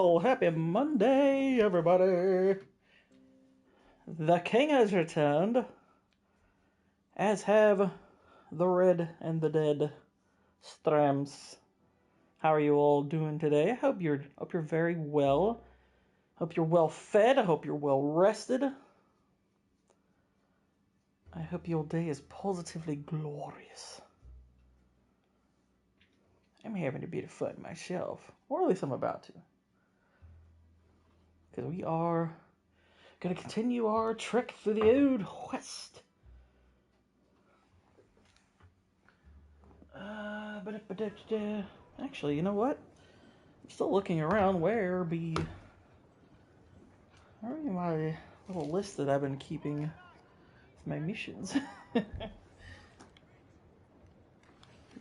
Well, happy Monday, everybody. The king has returned, as have the red and the dead Strams. How are you all doing today? I hope you're very well. Hope you're well fed. I hope you're well rested. I hope your day is positively glorious. I'm having a bit of fun myself, or at least I'm about to. Because we are going to continue our trek through the Old West. Actually, you know what? I'm still looking around. Where are my little list that I've been keeping with my missions? Look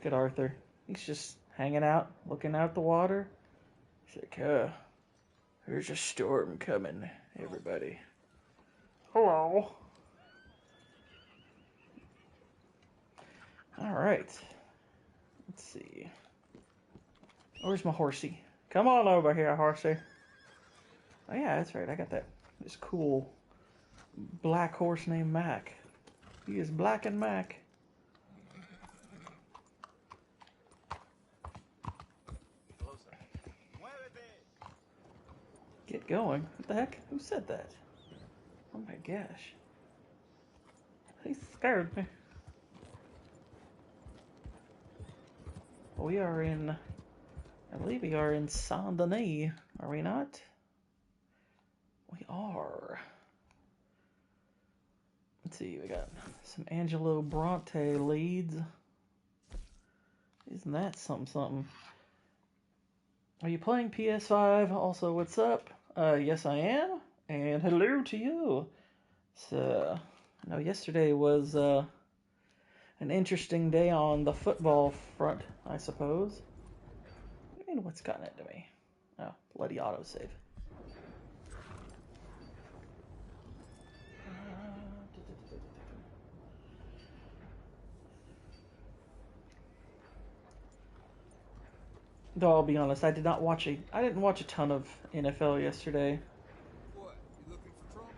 at Arthur. He's just hanging out, looking out the water. He's like, there's a storm coming, everybody. Hello. Alright. Let's see. Where's my horsey? Come on over here, horsey. Oh yeah, that's right. I got this cool black horse named Mac. He is Black and Mac. Get going. What the heck? Who said that? Oh my gosh. He scared me. We are in, I believe we are in Saint Denis, are we not? We are. Let's see, we got some Angelo Bronte leads. Isn't that something? Are you playing PS5? Also, what's up? Yes, I am. And hello to you. So, I know yesterday was an interesting day on the football front, I suppose. What do you mean, what's gotten into me? Oh, bloody autosave. Though I'll be honest, I didn't watch a ton of NFL yesterday. What? You looking for trouble?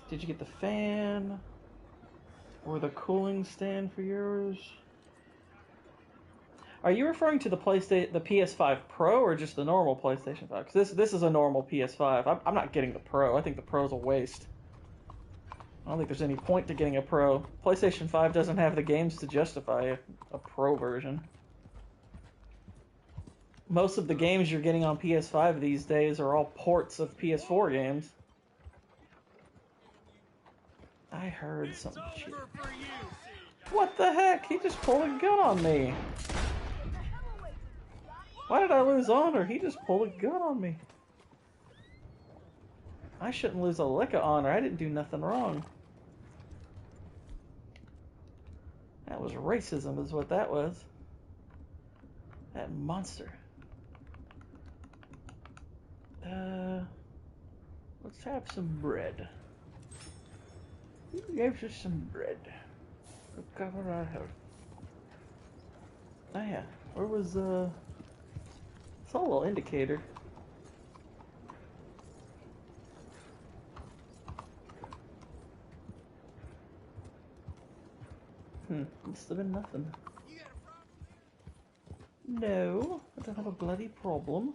Did you get the fan or the cooling stand for yours? Are you referring to the PS5 Pro, or just the normal PlayStation 5? Because this is a normal PS5. I'm not getting the Pro. I think the Pro's a waste. I don't think there's any point to getting a Pro. PlayStation 5 doesn't have the games to justify a Pro version. Most of the games you're getting on PS5 these days are all ports of PS4 games. I heard some shit. What the heck? He just pulled a gun on me. Why did I lose honor? He just pulled a gun on me. I shouldn't lose a lick of honor. I didn't do nothing wrong. That was racism is what that was. That monster. Let's have some bread. Who gives us some bread? Recover our health. Oh yeah, where was saw a little indicator. Must have been nothing. No, I don't have a bloody problem.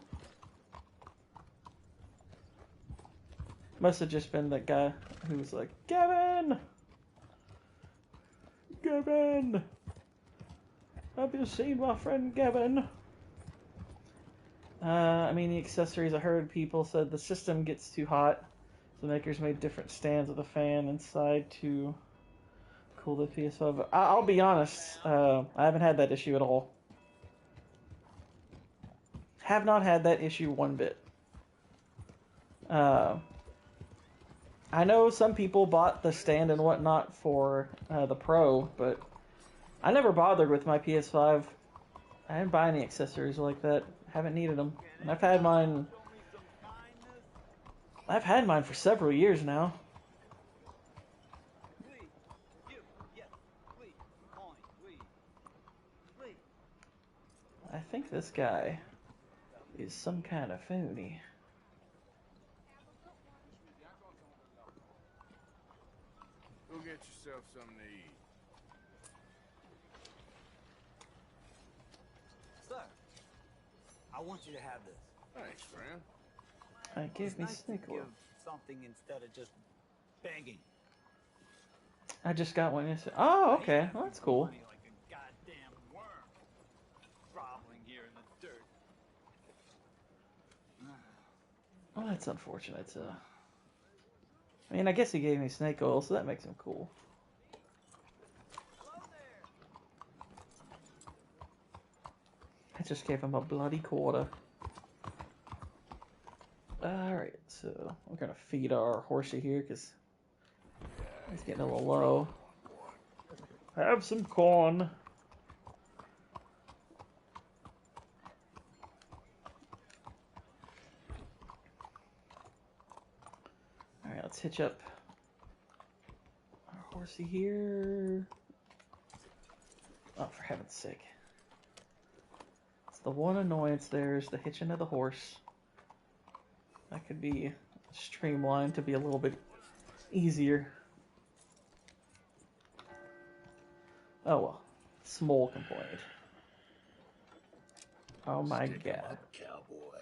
Must have just been that guy who was like, Gavin! Gavin! Have you seen my friend Gavin? I mean, the accessories, I heard people said the system gets too hot. So makers made different stands with a fan inside to cool the PS5. I'll be honest, I haven't had that issue at all. Have not had that issue one bit. I know some people bought the stand and whatnot for the Pro, but I never bothered with my PS5. I didn't buy any accessories like that. Haven't needed them. And I've had mine for several years now. I think this guy is some kind of phony. Go get yourself something to eat. Sir, I want you to have this. Thanks, friend. Give It's me nice to snake oil. give something instead of just begging. I just got one yesterday. Oh, okay. Well, that's cool. Money like a goddamn worm, groveling here in the dirt. Well, that's unfortunate. I mean, I guess he gave me snake oil, so that makes him cool. I just gave him a bloody quarter. Alright, so we're gonna feed our horsey here because he's getting a little low. Have some corn. Alright, let's hitch up our horsey here. Oh, for heaven's sake. It's the one annoyance there is the hitching of the horse. That could be streamlined to be a little bit easier. Oh well. Small complaint. Oh my god. Cowboy.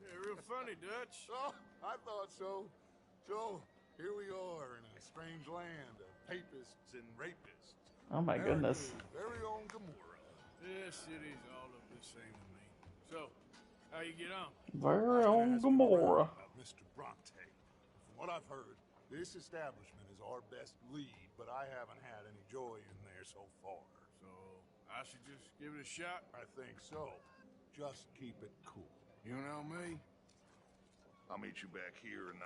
Yeah, real funny, Dutch. Oh, I thought so. So, here we are in a strange land of papists and rapists. Oh my goodness. Very own Gomorrah. This city's all of the same to me. So, how you get on? Very own Gomorrah. About Mr. Bronte. From what I've heard, this establishment is our best lead, but I haven't had any joy in there so far. So, I should just give it a shot? I think so. Just keep it cool. You know me? I'll meet you back here and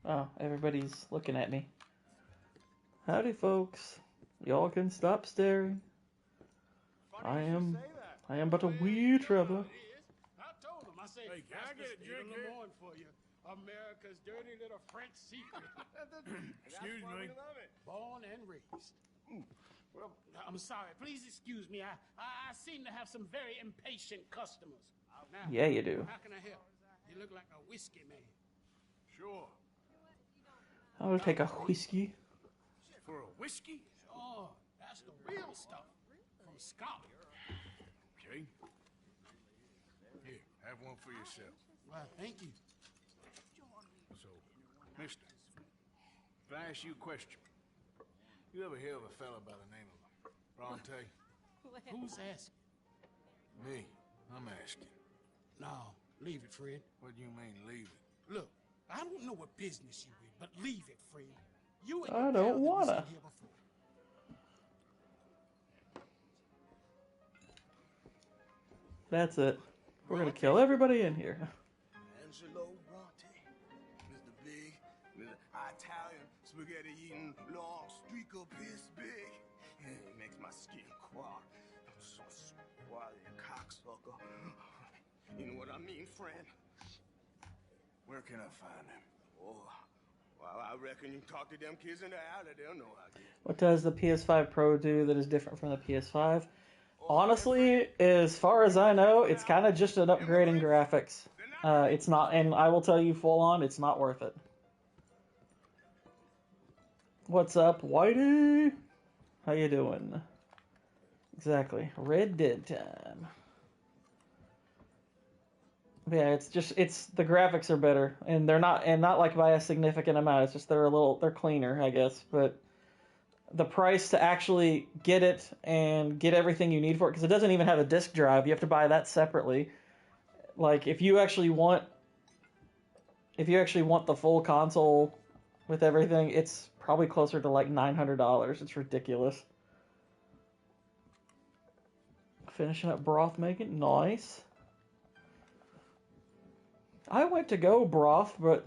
Oh, everybody's looking at me. Howdy, folks. Y'all can stop staring. I am but a wee traveler. I told him. I said, Hey, can I get a drink in here? the morning for you. America's dirty little French secret. Excuse me. Born and raised. Well, I'm sorry. Please excuse me. I seem to have some very impatient customers. Now, Yeah, you do. how can I help? You look like a whiskey man. Sure. I will take a whiskey. For a whiskey? Oh, that's the real stuff from Scotland. Okay. Here, have one for yourself. Well, thank you. So, mister, if I ask you a question, you ever hear of a fella by the name of Bronte? Who's asking? Me. I'm asking. No, leave it, Fred. What do you mean, leave it? Look, I don't know what business you in, but leave it, Fred. You and I your don't pal that was wanna. in here before. That's it. We're gonna kill everybody in here. Angelo Bronte. Mr. Big, Mr. Italian, spaghetti-eating, long streak of piss big. It makes my skin crawl. I'm so squally a cocksucker. You know what I mean, friend? Where can I find him? Oh, well, I reckon you talk to them kids in the alley, they'll know I get. What does the PS5 Pro do that is different from the PS5? Honestly, as far as I know, it's kind of just an upgrade in graphics. It's not, and I will tell you full on, it's not worth it. What's up, Whitey? How you doing? Exactly. Red Dead time. Yeah, it's the graphics are better, and they're not like by a significant amount. It's just they're cleaner, I guess. But the price to actually get it and get everything you need for it, because it doesn't even have a disc drive. You have to buy that separately. Like if you actually want the full console with everything, it's probably closer to like $900. It's ridiculous. Finishing up broth making, nice. I went to go broth, but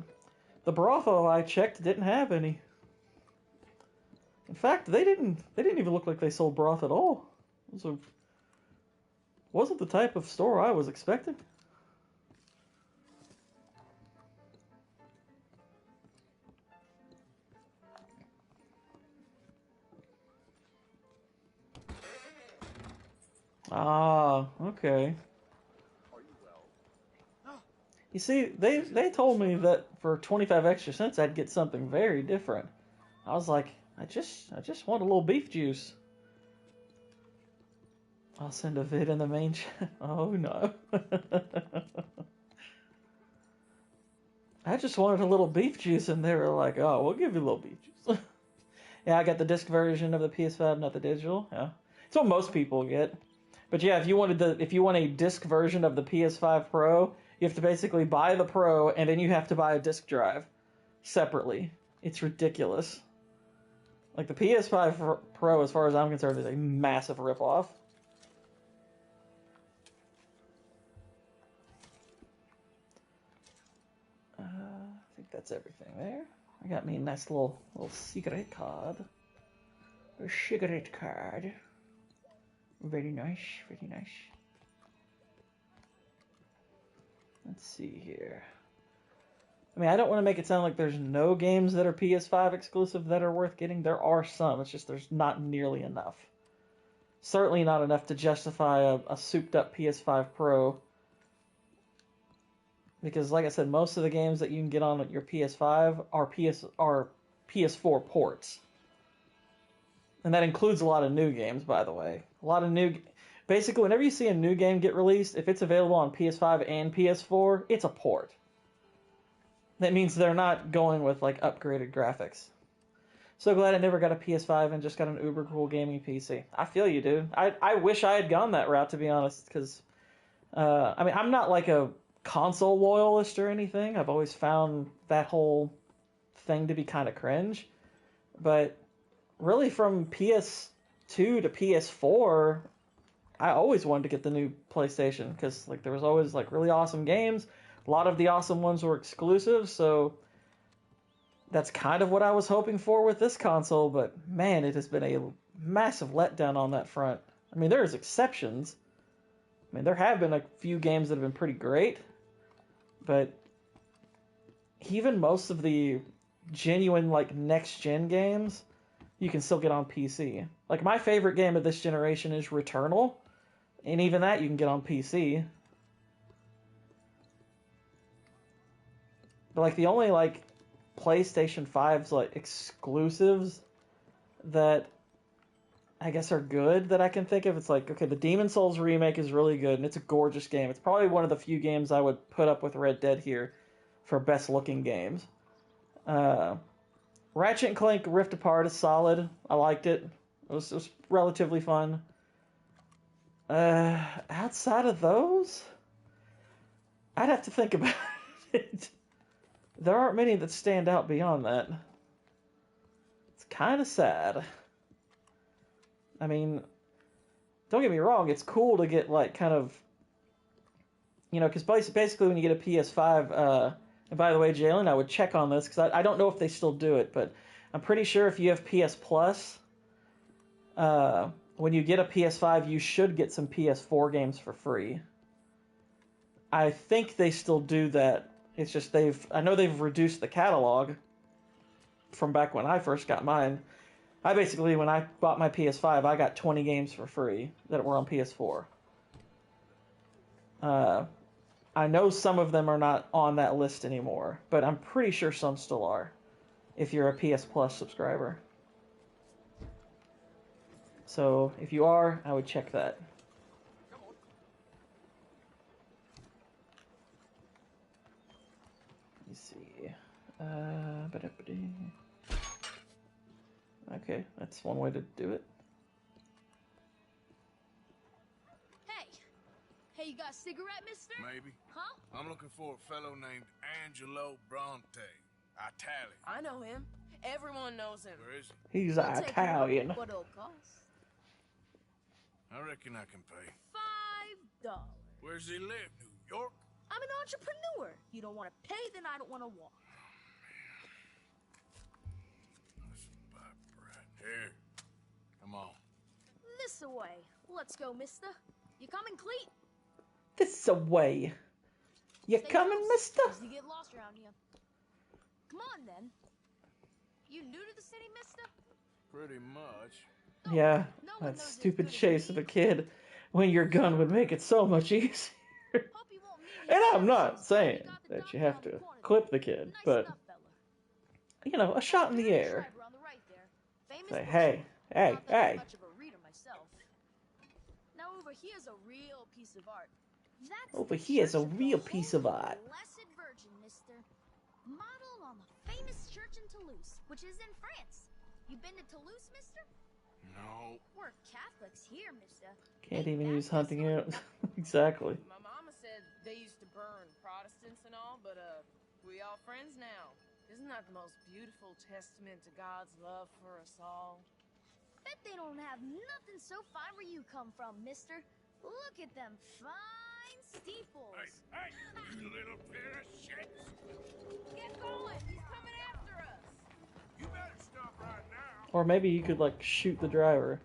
the brothel I checked didn't have any. In fact, they didn't even look like they sold broth at all. It wasn't the type of store I was expecting. Ah, okay. You see, they told me that for 25 extra cents I'd get something very different. I was like, I just want a little beef juice. I'll send a vid in the main chat. Oh no. I just wanted a little beef juice, and they were like, "Oh, we'll give you a little beef juice." Yeah, I got the disc version of the PS5, not the digital. Yeah, it's what most people get. But yeah, if you want a disc version of the PS5 Pro, you have to basically buy the Pro, and then you have to buy a disc drive separately. It's ridiculous. Like the PS5 Pro, as far as I'm concerned, is a massive ripoff. I think that's everything there. I got me a nice little cigarette card. A cigarette card. Very nice, very nice. Let's see here. I mean, I don't want to make it sound like there's no games that are PS5 exclusive that are worth getting. There are some. It's just there's not nearly enough. Certainly not enough to justify a souped-up PS5 Pro. Because, like I said, most of the games that you can get on your PS5 are PS4 ports. And that includes a lot of new games, by the way. Basically, whenever you see a new game get released, if it's available on PS5 and PS4, it's a port. That means they're not going with, like, upgraded graphics. So glad I never got a PS5 and just got an uber cool gaming PC. I feel you, dude. I wish I had gone that route, to be honest, because, I mean, I'm not like a console loyalist or anything. I've always found that whole thing to be kind of cringe. But really, from PS2 to PS4, I always wanted to get the new PlayStation because like there was always like really awesome games. A lot of the awesome ones were exclusive, so that's kind of what I was hoping for with this console. But man, it has been a massive letdown on that front. I mean, there's exceptions. I mean, there have been a few games that have been pretty great, but even most of the genuine like next gen games you can still get on PC. Like my favorite game of this generation is Returnal, and even that you can get on PC. But like the only like PlayStation 5's like exclusives that I guess are good that I can think of, it's like, okay, the Demon Souls remake is really good and it's a gorgeous game. It's probably one of the few games I would put up with Red Dead here for best looking games. Ratchet and Clank Rift Apart is solid. I liked it. It was relatively fun. Outside of those, I'd have to think about it. There aren't many that stand out beyond that. It's kind of sad. I mean, don't get me wrong, it's cool to get, like, kind of, you know, because basically when you get a PS5, and by the way, Jalen, I would check on this, because I don't know if they still do it, but I'm pretty sure if you have PS Plus, when you get a PS5, you should get some PS4 games for free. I think they still do that. It's just I know they've reduced the catalog from back when I first got mine. I basically, when I bought my PS5, I got 20 games for free that were on PS4. I know some of them are not on that list anymore, but I'm pretty sure some still are, if you're a PS Plus subscriber. So, if you are, I would check that. Let me see. Okay, that's one way to do it. Hey, you got a cigarette, mister? Maybe. Huh? I'm looking for a fellow named Angelo Bronte. Italian. I know him. Everyone knows him. Where is he? He's I'll take Italian. What it'll cost? I reckon I can pay. $5. Where's he live? New York? I'm an entrepreneur. You don't want to pay, then I don't want to walk. Here. Come on. This away. Let's go, mister. You coming, Cleet? This away. You Stay coming, close. mister? Easy to get lost around here. Come on, then. You new to the city, mister? Pretty much. Yeah, No one that knows as stupid good as chase me. of a kid. when your gun would make it so much easier. Hope you won't meet me And at I'm not Saracens. saying We got the that you doctor have on the to corner clip there. the kid, Nice but, enough fella. you know, a shot in the air. Driver on the right there. Famous Say, butcher. hey, hey, Not that I'm hey. much of a reader myself. Now over here's a real piece of art. That's Over the here's a Church of the real piece of Holy art. Blessed Virgin, mister. Modeled on the famous church in Toulouse, which is in France. You been to Toulouse, mister? No. We're Catholics here, mister. Can't Ain't even that use the hunting story? out. Exactly. My mama said they used to burn Protestants and all, but we all friends now. Isn't that the most beautiful testament to God's love for us all? Bet they don't have nothing so fine where you come from, mister. Look at them fine steeples. Hey, you little pair of shits! Get going! He's coming after us! You better stop right now. Or maybe you could, like, shoot the driver.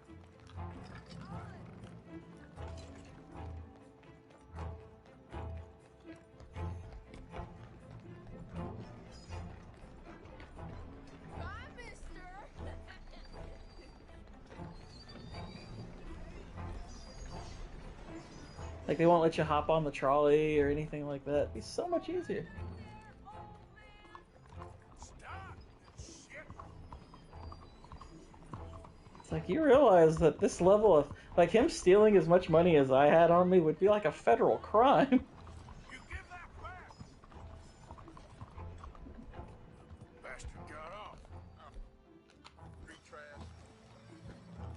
Bye, mister! Like, they won't let you hop on the trolley or anything like that. It'd be so much easier. Stop! Shit! It's like, you realize that this level of, like, him stealing as much money as I had on me would be like a federal crime. You give that back! Bastard got off. Street trash.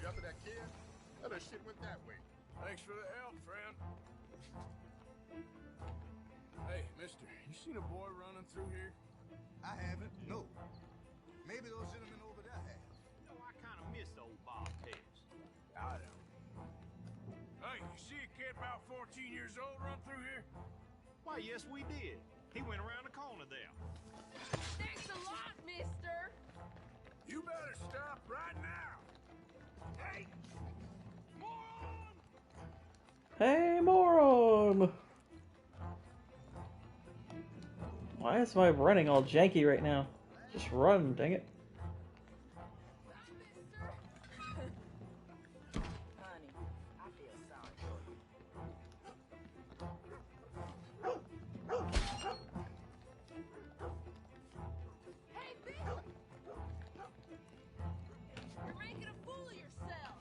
You after that kid? Oh, that shit went that way. Thanks for the help, friend. Hey, mister, you seen a boy running through here? I haven't, no. Maybe those gentlemen over there have. You know, I kind of miss old Bob Tales. I don't. Hey, you see a kid about 14 years old run through here? Why, yes, we did. He went around the corner there. Thanks a lot, mister! You better stop right now. Hey! Moron! Hey, moron! Why is my running all janky right now? Just run, dang it. Honey, I feel sorry for you. Hey, Bill! You're making a fool of yourself!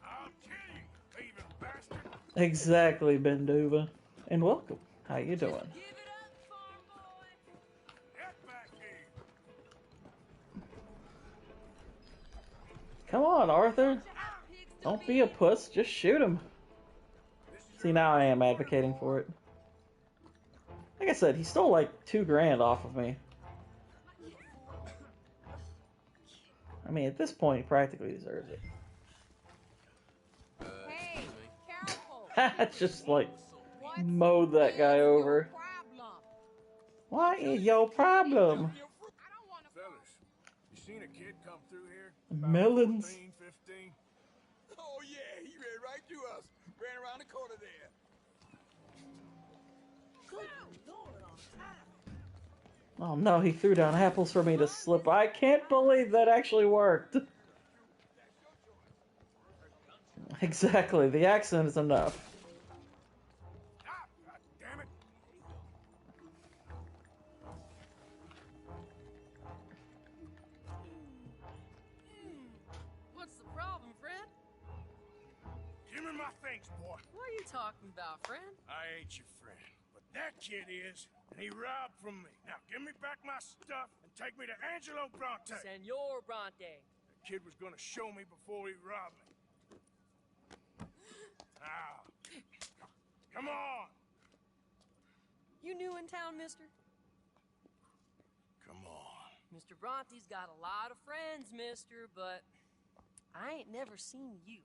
I'll kill you, thieving bastard! Exactly, Benduva. And welcome. How you doing? Give it up, farm boy! Get back here! Come on, Arthur. Pigs Don't be a puss. Just shoot him. See, now I am advocating for it. Like I said, he stole like $2 grand off of me. I mean, at this point, he practically deserves it. Hey, careful! Just like What mowed that guy is over. your problem? What is your problem? I don't want to. Fellas, you seen a kid come through here? Melons. 14, 15? Oh, yeah, he ran right through us. Ran around the corner there. Good Lord on time. Oh no, he threw down apples for me to slip. I can't believe that actually worked. Exactly, the accent is enough. Ah, God damn it! What's the problem, friend? Give me my things, boy. What are you talking about, friend? I ain't your friend, but that kid is, and he robbed from me. Now give me back my stuff and take me to Angelo Bronte. Senor Bronte. The kid was gonna show me before he robbed me. Now, come on, You new in town, mister? come on. Mr. Bronte's got a lot of friends, mister, but I ain't never seen you.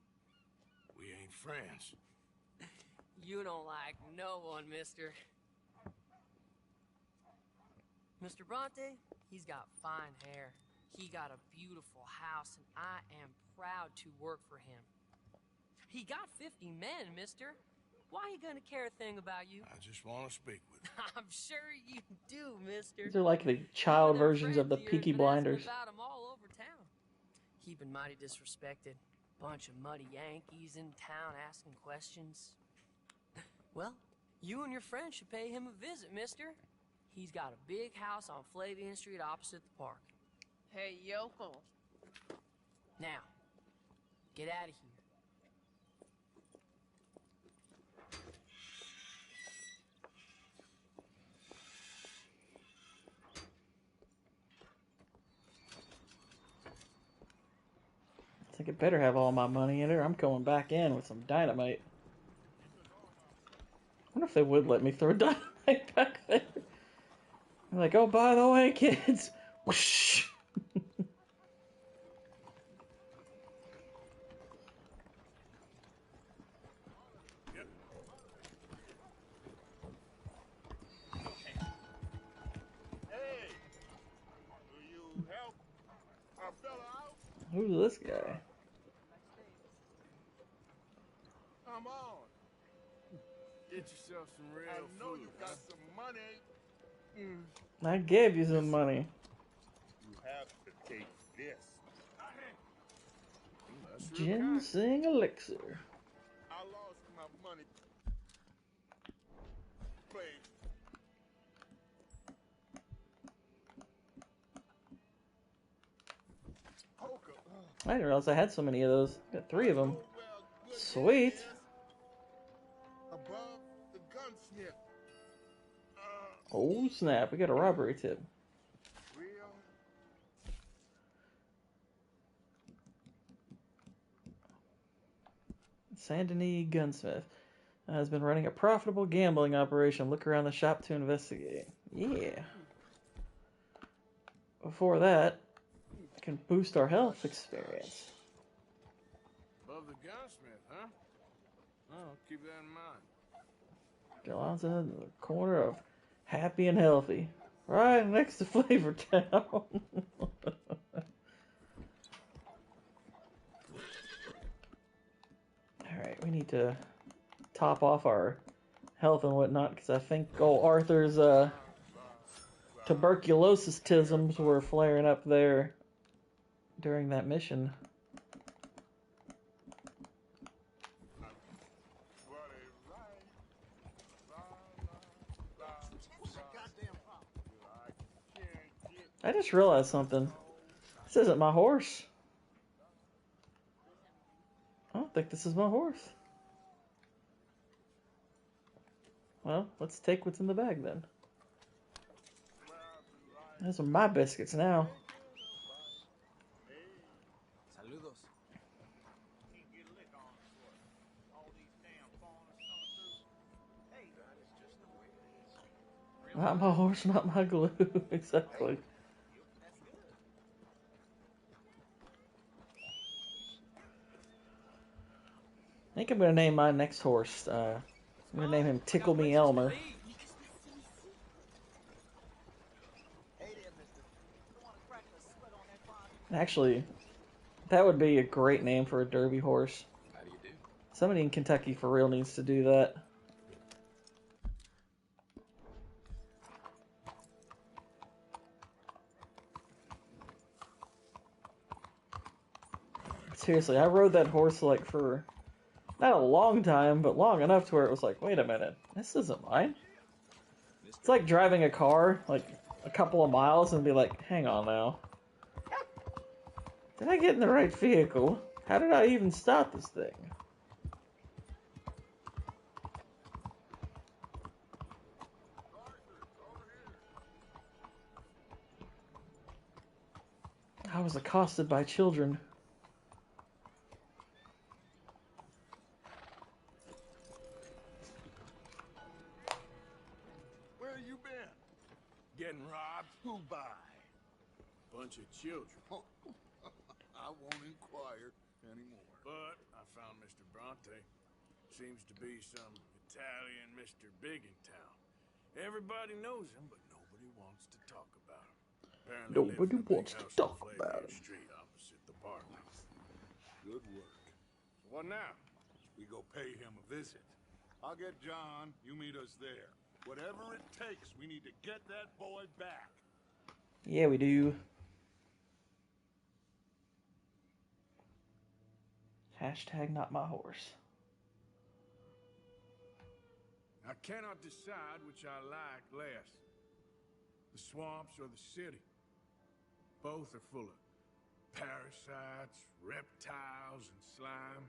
We ain't friends. You don't like no one, mister. Mr. Bronte, he's got fine hair. He got a beautiful house, and I am proud to work for him. He got 50 men, mister. Why he gonna care a thing about you? I just want to speak with you. I'm sure you do, mister. These are like the child One them versions of the friends yours Peaky been asking Blinders. about him all over town. He been mighty disrespected. Bunch of muddy Yankees in town asking questions. Well, you and your friend should pay him a visit, mister. He's got a big house on Flavian Street opposite the park. Hey, yokel. Now, get out of here. I think it better have all my money in it, or I'm going back in with some dynamite. I wonder if they would let me throw dynamite back there. I'm like, oh, by the way, kids. Whoosh. Hey! Will you help our fella out? Who's this guy? Come on. Get yourself some real I know food. you got some money. I gave you some money. You have to take this. That's real kind. Ginseng elixir. I lost my money. Please. Poker. I didn't realize I had so many of those. Got 3 of them. Oh, well, good Sweet. news is, above the gunsmith. Oh snap, we got a robbery tip. Real. Saint Denis gunsmith has been running a profitable gambling operation. Look around the shop to investigate. Yeah. Before that, I can boost our health experience. Above the gunsmith, huh? Oh, keep that in mind. John's in the corner of happy and healthy. Right next to Flavor Town. Alright, we need to top off our health and whatnot, because I think old Arthur's tuberculosis-tisms were flaring up there during that mission. I just realized something. This isn't my horse. I don't think this is my horse. Well, let's take what's in the bag then. Those are my biscuits now. Saludos. Not my horse, not my glue. Exactly. I think I'm going to name my next horse. I'm going to name him Tickle Me Elmer. Actually, that would be a great name for a derby horse. How do you do? Somebody in Kentucky for real needs to do that. Seriously, I rode that horse like for not a long time, but long enough to where it was like, wait a minute, this isn't mine. It's like driving a car like a couple of miles and be like, hang on now. Did I get in the right vehicle? How did I even stop this thing? I was accosted by children. Where you been? Getting robbed? Who by? Bunch of children. I won't inquire anymore. But I found Mr. Bronte. Seems to be some Italian Mr. Big in town. Everybody knows him, but nobody wants to talk about him. Apparently Nobody lives in a big wants to house talk on about Flavian him. Street opposite the park. Good work. So what now? We go pay him a visit. I'll get John. You meet us there. Whatever it takes, we need to get that boy back. Yeah, we do. Hashtag not my horse. I cannot decide which I like less. The swamps or the city. Both are full of parasites, reptiles, and slime.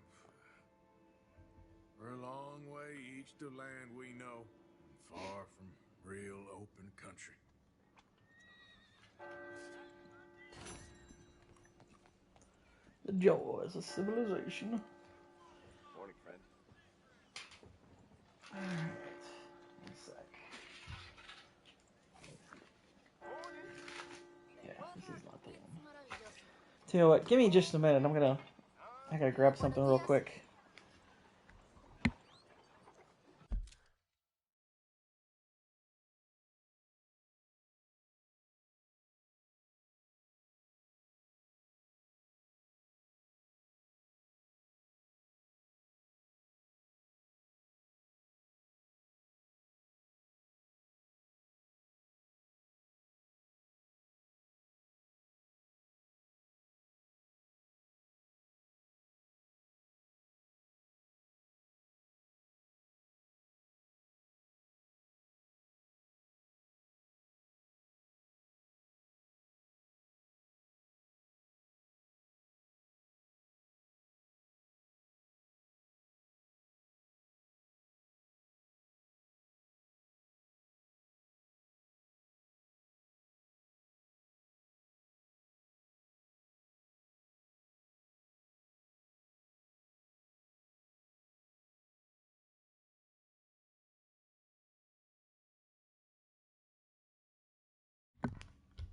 We're a long way east to land we know, and far from real open country. The joys of civilization. Morning, friend. Alright. One sec. Yeah, this is not the one. Tell you what, give me just a minute. I gotta grab something real quick.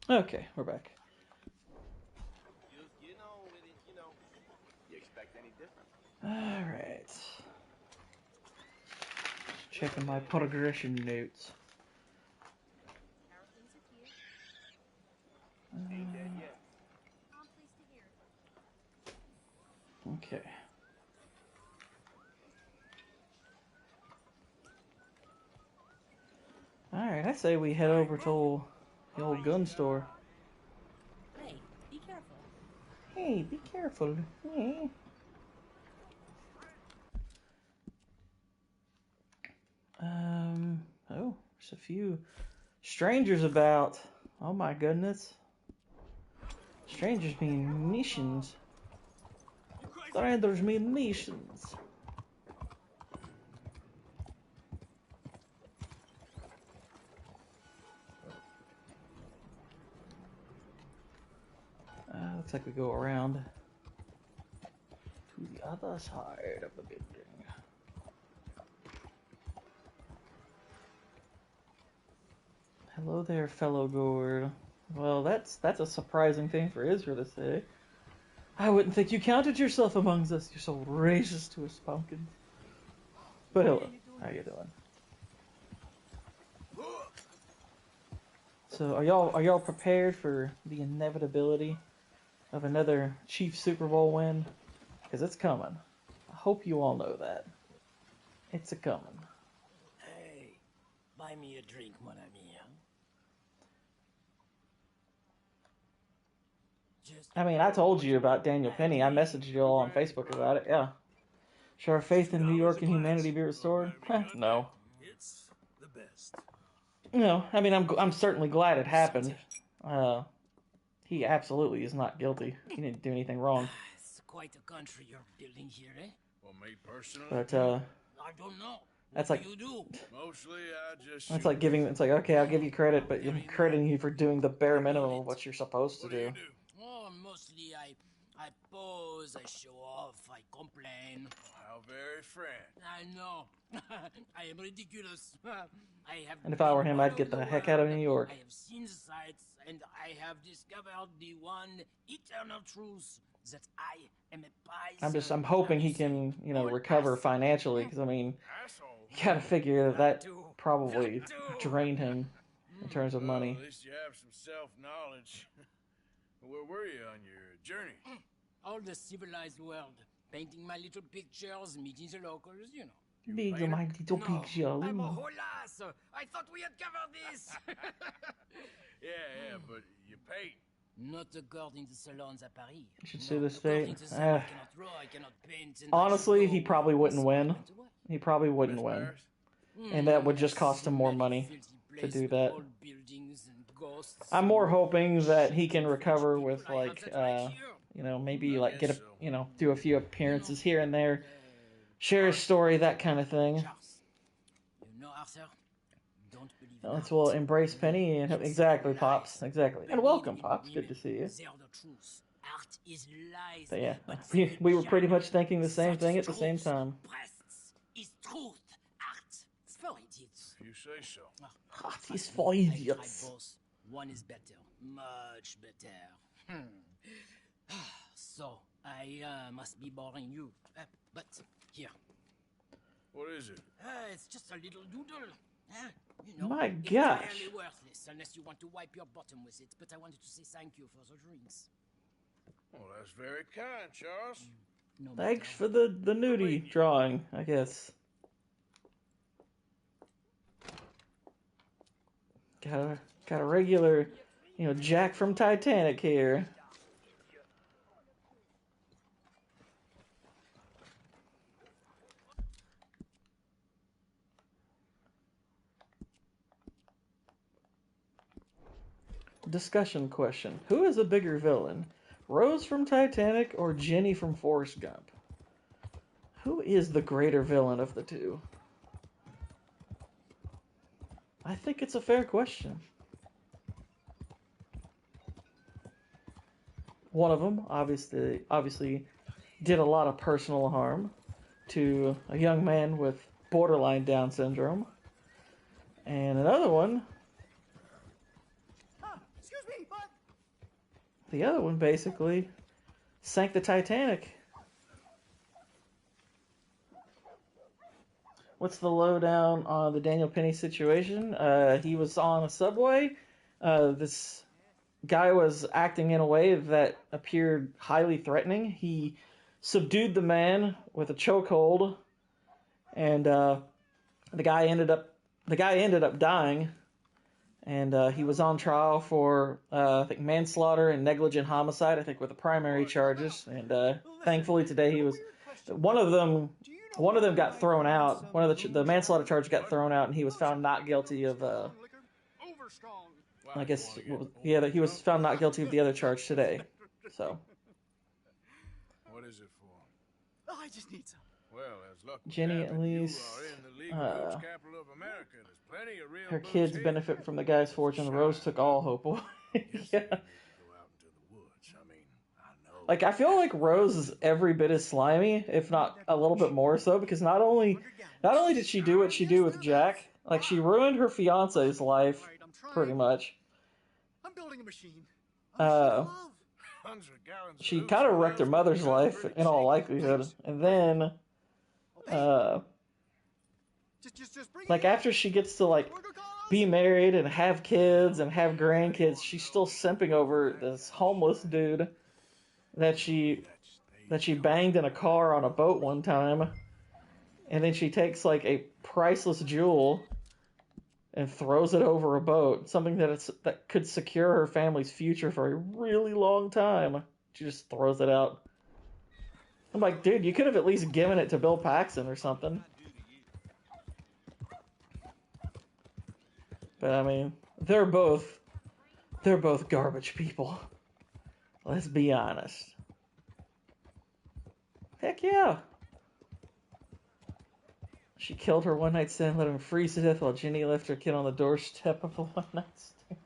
Okay, we're back. You know, you expect any different? Alright. Checking my progression notes. Ain't dead yet. I'm pleased to hear it. Okay. Alright, I say we head over to the old gun store. Hey, be careful. Hey, be careful. Hey. Oh, there's a few strangers about. Oh my goodness. Strangers mean missions. Strangers mean missions. Looks like we go around to the other side of the building. Hello there, fellow Gord. Well, that's a surprising thing for Israel to say. I wouldn't think you counted yourself amongst us. You're so racist to us pumpkins. But hello, how you doing? So, are y'all prepared for the inevitability of another Chiefs Super Bowl win? Because it's coming. I hope you all know that. It's a coming. Hey, buy me a drink, mon ami. Huh? I mean, I told you about Daniel Penny. I messaged you all on Facebook about it. Yeah. Should our faith in New York and humanity be restored? No. It's the best. No. I mean, I'm certainly glad it happened. He absolutely is not guilty. He didn't do anything wrong. It's quite a country you're building here, eh? Well, me personally, But I don't know. that's What like do you do? mostly I just that's shoot. like giving. It's like, okay, I'll give you credit, but I'm crediting you for doing the bare minimum of what you're supposed to What do you do. do? Oh, mostly I pose, I show off, I complain. How very frank. I know. I am ridiculous. I have. And if I were been him, all I'd get over the the heck out of world. New York. I have seen the sights, and I have discovered the one eternal truth that I am a bison. I'm hoping he You see, can, all recover us. financially, because I mean, Asshole. you gotta figure that too. probably That too. drained him in terms of Well, money. at least you have some self-knowledge. Where were you on your journey? All the civilized world, painting my little pictures, meeting the locals, you know. Big my little No, picture. I'm a Ooh. whole ass. I thought we had covered this. Yeah, but you paint. Not according to salons at Paris. You should sue the state. According to them, I cannot draw, I cannot paint, and Honestly, I should he go probably away. wouldn't So I win. went away. He probably wouldn't win. And that would just cost him more Many money filthy to place do with that. old buildings and ghosts. I'm more hoping that he can recover with, like, you know, maybe, like, get a, you know, do a few appearances here and there, share his story, that kind of thing. You know, Arthur, don't believe in Let's will embrace Penny and exactly, Pops, exactly, and welcome, Pops. Good to see you. Art is lies, But yeah, we were pretty much thinking the same thing at the same time. Breasts is truth. Art is for idiots. If you say so. Art is for idiots. One is better, much better. So I must be boring you, but here. What is it? It's just a little doodle. You know, My gosh. entirely worthless unless you want to wipe your bottom with it. But I wanted to say thank you for the drinks. Well, that's very kind, Charles. No Thanks matter. for the nudie drawing, I guess. Got a regular, you know, Jack from Titanic here. Discussion question. Who is a bigger villain? Rose from Titanic or Jenny from Forrest Gump? Who is the greater villain of the two? I think it's a fair question. One of them obviously did a lot of personal harm to a young man with borderline Down syndrome. And another one, Excuse me, but the other one basically sank the Titanic. What's the lowdown on the Daniel Penny situation? He was on a subway. This guy was acting in a way that appeared highly threatening. He subdued the man with a chokehold, and the guy ended up dying. And he was on trial for I think manslaughter and negligent homicide. I think were the primary charges. And thankfully today he was one of them got thrown out. One of the manslaughter charge got thrown out, and he was found not guilty of. I guess he was found not guilty of the other charge today. So. What is it for? I just need some. Well, as luck would Jenny, have at it, you least, are in the legal roach capital of America. There's plenty of real Her booze kids here. benefit from the guy's fortune. Rose took all hope away. Yeah. Go out into the woods. I mean, I know. Like, I feel like Rose is every bit as slimy, if not a little bit more so, because not only did she do what she do with Jack, like, she ruined her fiance's life, pretty much. I'm building a machine. She kind of wrecked her mother's life, in all likelihood, and then, like, after she gets to, like, be married and have kids and have grandkids, she's still simping over this homeless dude that she banged in a car on a boat one time, and then she takes, like, a priceless jewel and throws it over a boat, something that could secure her family's future for a really long time. She just throws it out. I'm like, dude, you could have at least given it to Bill Paxton or something. But I mean, they're both garbage people. Let's be honest. Heck yeah. She killed her one-night stand, let him freeze to death while Jenny left her kid on the doorstep of the one-night stand.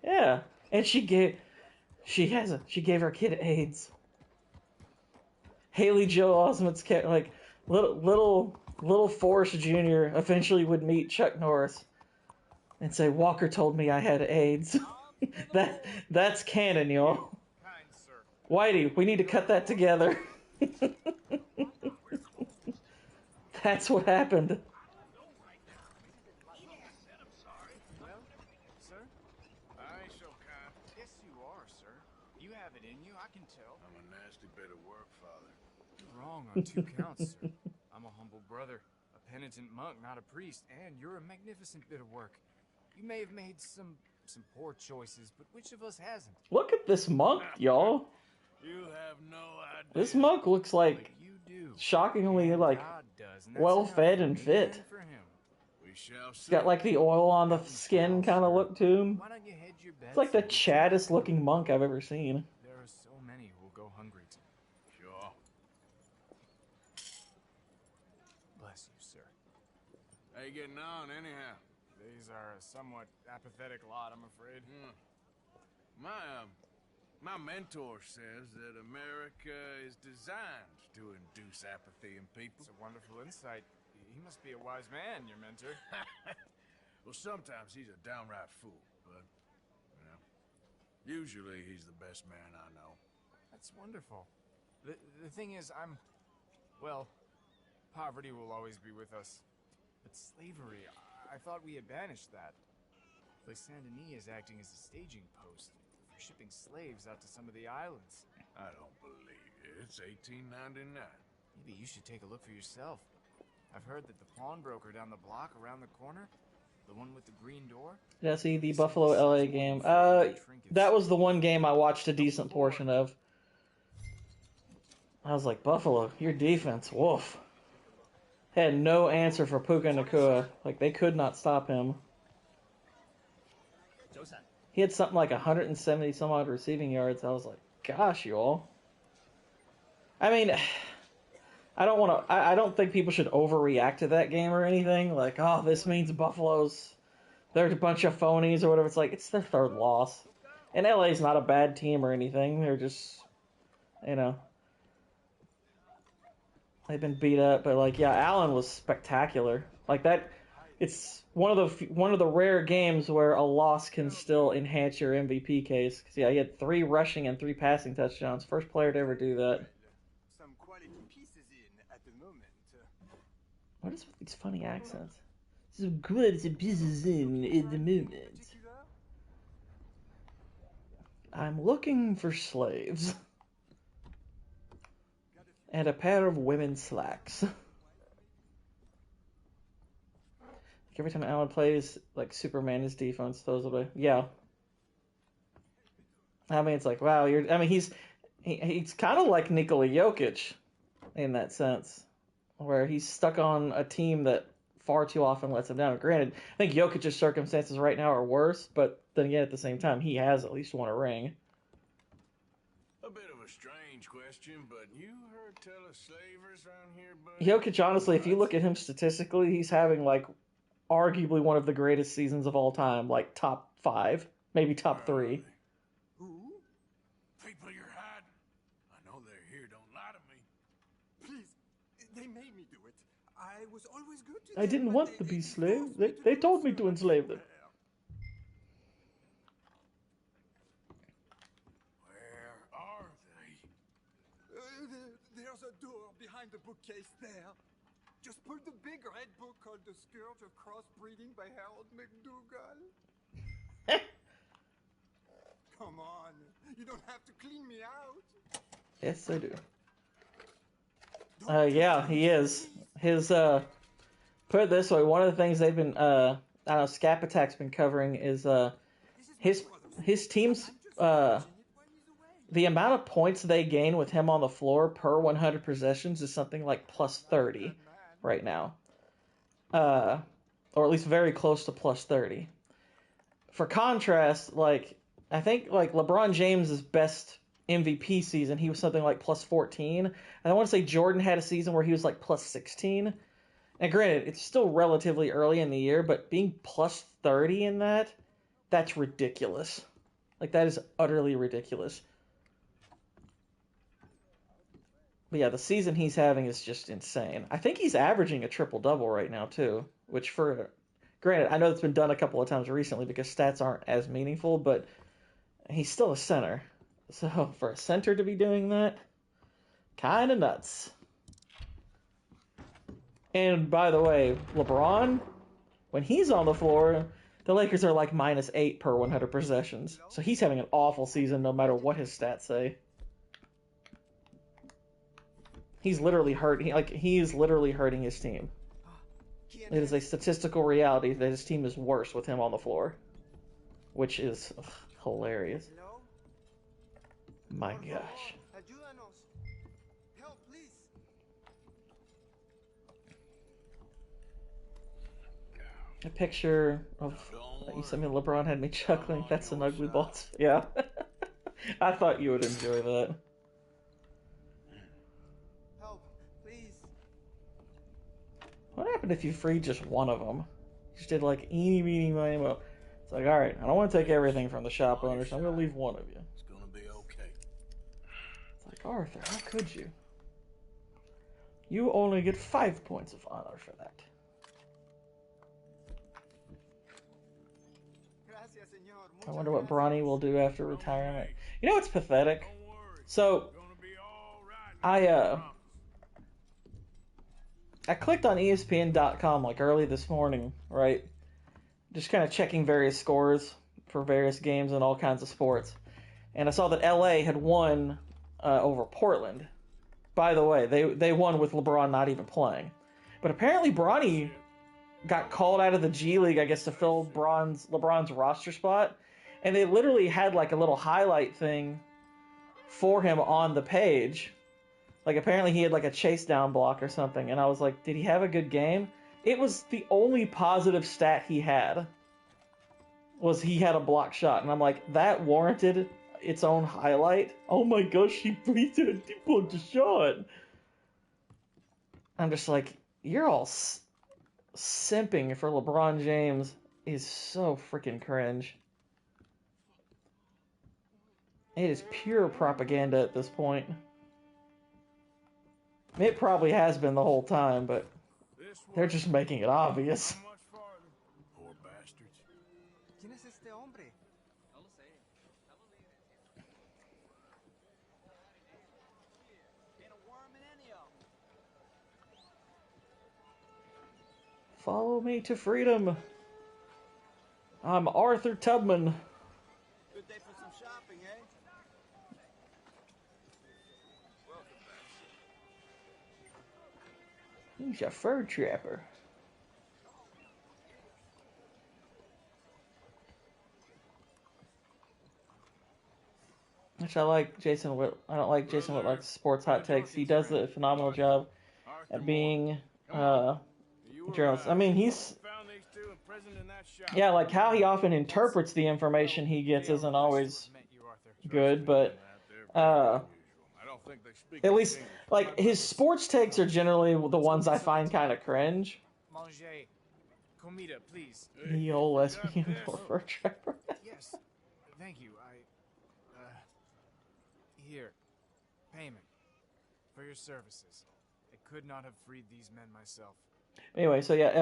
Yeah, and she gave her kid AIDS. Haley Joel Osment's like little Forrest Jr. eventually would meet Chuck Norris and say, "Walker told me I had AIDS." That's canon, y'all. Whitey, we need to cut that together. That's what happened. Well, sir? I ain't so kind. Yes, you are, sir. You have it in you, I can tell. I'm a nasty bit of work, Father. You're wrong on 2 counts, sir. I'm a humble brother, a penitent monk, not a priest, and you're a magnificent bit of work. You may have made some some poor choices, but which of us hasn't? Look at this monk, y'all. You have no idea. This monk looks like You do. shockingly And like God does, and that's well enough fed for and me fit. and for him. We shall He's see. got like the oil on the skin kind of look to him. Why don't you hedge your bets? It's like the and get some chattest food? looking monk I've ever seen. There are so many who will go hungry tonight. Sure. Bless you, sir. How you getting on, anyhow? These are a somewhat apathetic lot, I'm afraid. My mentor says that America is designed to induce apathy in people. It's a wonderful insight. He must be a wise man, your mentor. Well, sometimes he's a downright fool, but, you know, usually he's the best man I know. That's wonderful. The thing is, well, poverty will always be with us. But slavery, I thought we had banished that. Like Saint Denis is acting as a staging post for shipping slaves out to some of the islands. I don't believe it. It's 1899. Maybe you should take a look for yourself. I've heard that the pawnbroker down the block around the corner, the one with the green door. Did I see the Buffalo LA game? That was the one game I watched a decent portion of. I was like, Buffalo, your defense, woof. Had no answer for Puka Nacua. Like, they could not stop him. He had something like 170 some odd receiving yards. I was like, gosh, you all. I mean, I don't think people should overreact to that game or anything. Like, oh, this means Buffalo's, they're a bunch of phonies or whatever. It's like, it's their third loss. And LA's not a bad team or anything. They're just, you know, they've been beat up. But like, yeah, Allen was spectacular. Like that, it's one of the rare games where a loss can still enhance your MVP case. 'Cause, yeah, he had 3 rushing and 3 passing touchdowns. First player to ever do that. Some quality pieces in at the moment. What is with these funny accents? So good as a business in the moment. I'm looking for slaves. And a pair of women's slacks. Every time Allen plays, like, Superman, his defense throws away. Yeah. I mean, it's like, wow, he's kind of like Nikola Jokic in that sense, where he's stuck on a team that far too often lets him down. Granted, I think Jokic's circumstances right now are worse, but then again, at the same time, he has at least won a ring. A bit of a strange question, but you heard tell of slavers around here, buddy? Jokic, honestly, if you look at him statistically, he's having, like, arguably one of the greatest seasons of all time, like top 5, maybe top 3. Who? People you're hiding. I know they're here, don't lie to me. Please, they made me do it. I was always good to I them, didn't but want to be slaves. They told me to enslave them. Where are they? There's a door behind the bookcase there. Just pull the big red book called The Scourge of Crossbreeding by Harold McDougall. Come on, you don't have to clean me out. Yes, I do. Yeah, he is. His, put it this way, one of the things they've been, I don't know, Scap Attack's been covering is, his team's, the amount of points they gain with him on the floor per 100 possessions is something like plus 30 right now. Or at least very close to plus 30. For contrast, like, I think, like, LeBron James' best MVP season, he was something like plus 14. And I want to say Jordan had a season where he was like plus 16. And granted, it's still relatively early in the year, but being plus 30 in that's ridiculous. Like, that is utterly ridiculous. But yeah, the season he's having is just insane. I think he's averaging a triple-double right now, too. Which, granted, I know it's been done a couple of times recently because stats aren't as meaningful, but he's still a center. So, for a center to be doing that, kind of nuts. And, by the way, LeBron, when he's on the floor, the Lakers are like -8 per 100 possessions. So he's having an awful season no matter what his stats say. He's literally hurting his team. It is a statistical reality that his team is worse with him on the floor. which is hilarious. My gosh. Help, please. A picture of you sent me. LeBron had me chuckling. That's an ugly boss. Yeah. I thought you would enjoy that. Help, please. What happened if you freed just one of them? Just did like eeny, meeny, miny, mo. It's like, all right, I don't want to take everything from the shop owners. I'm gonna leave one of you. It's gonna be okay. It's like, Arthur, how could you? You only get 5 points of honor for that. I wonder what Bronny will do after retirement. You know what's pathetic? So, I clicked on ESPN.com like early this morning, right? Just kind of checking various scores for various games and all kinds of sports. And I saw that LA had won over Portland. By the way, they won with LeBron not even playing. But apparently Bronny got called out of the G League, I guess, to fill LeBron's roster spot. And they literally had like a little highlight thing for him on the page. Like apparently he had like a chase down block or something. And I was like, did he have a good game? It was the only positive stat he had. Was he had a block shot. And I'm like, that warranted its own highlight? Oh my gosh, he blocked a shot. I'm just like, you're all simping for LeBron James is so freaking cringe. It is pure propaganda at this point. It probably has been the whole time, but they're just making it obvious. Poor bastards. ¿Quién es este hombre? Follow me to freedom. I'm Arthur Tubman. Good day for some shopping, eh? He's a fur trapper. Which I like Jason I don't like Jason Whitlock's sports hot takes. He does a phenomenal job at being journalist. I mean, he's like how he often interprets the information he gets isn't always good, but at least like his sports takes are generally the ones I find kind of cringe. Manger. Comida, please. The old lesbian fur trapper. Yes. Thank you. Here. Payment. For your services. I could not have freed these men myself. Anyway, so yeah,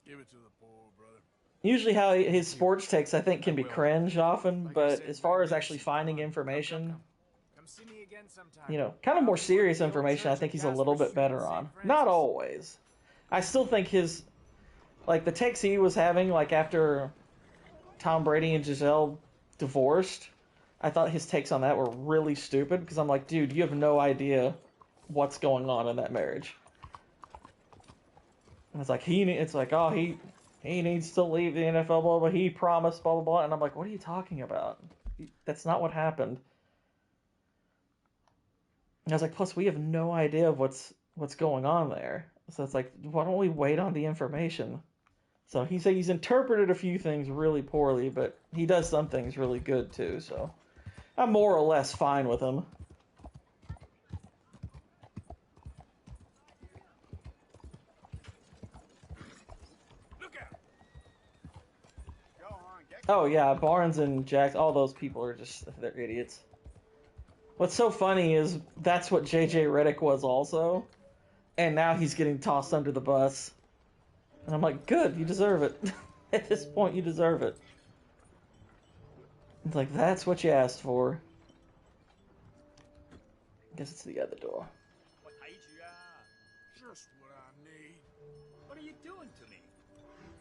Give it to the poor brother. usually how his sports takes I think can be cringe often, but as far as actually finding information, you know, kind of more serious information, I think he's a little bit better on. Not always. I still think his, like the takes he was having, like after Tom Brady and Giselle divorced, I thought his takes on that were really stupid because I'm like, dude, you have no idea what's going on in that marriage. And it's like he needs to leave the NFL, blah, blah, blah. He promised, blah, blah, blah. And I'm like, what are you talking about? That's not what happened. And I was like, plus we have no idea of what's going on there. So it's like, why don't we wait on the information? So he said he's interpreted a few things really poorly, but he does some things really good too. So I'm more or less fine with him. Oh yeah, Barnes and Jackson, all those people are they're idiots. What's so funny is that's what JJ Redick was also, and now he's getting tossed under the bus. And I'm like, good, you deserve it. At this point, you deserve it. It's like, that's what you asked for. I guess it's the other door. Just what I need. What are you doing to me?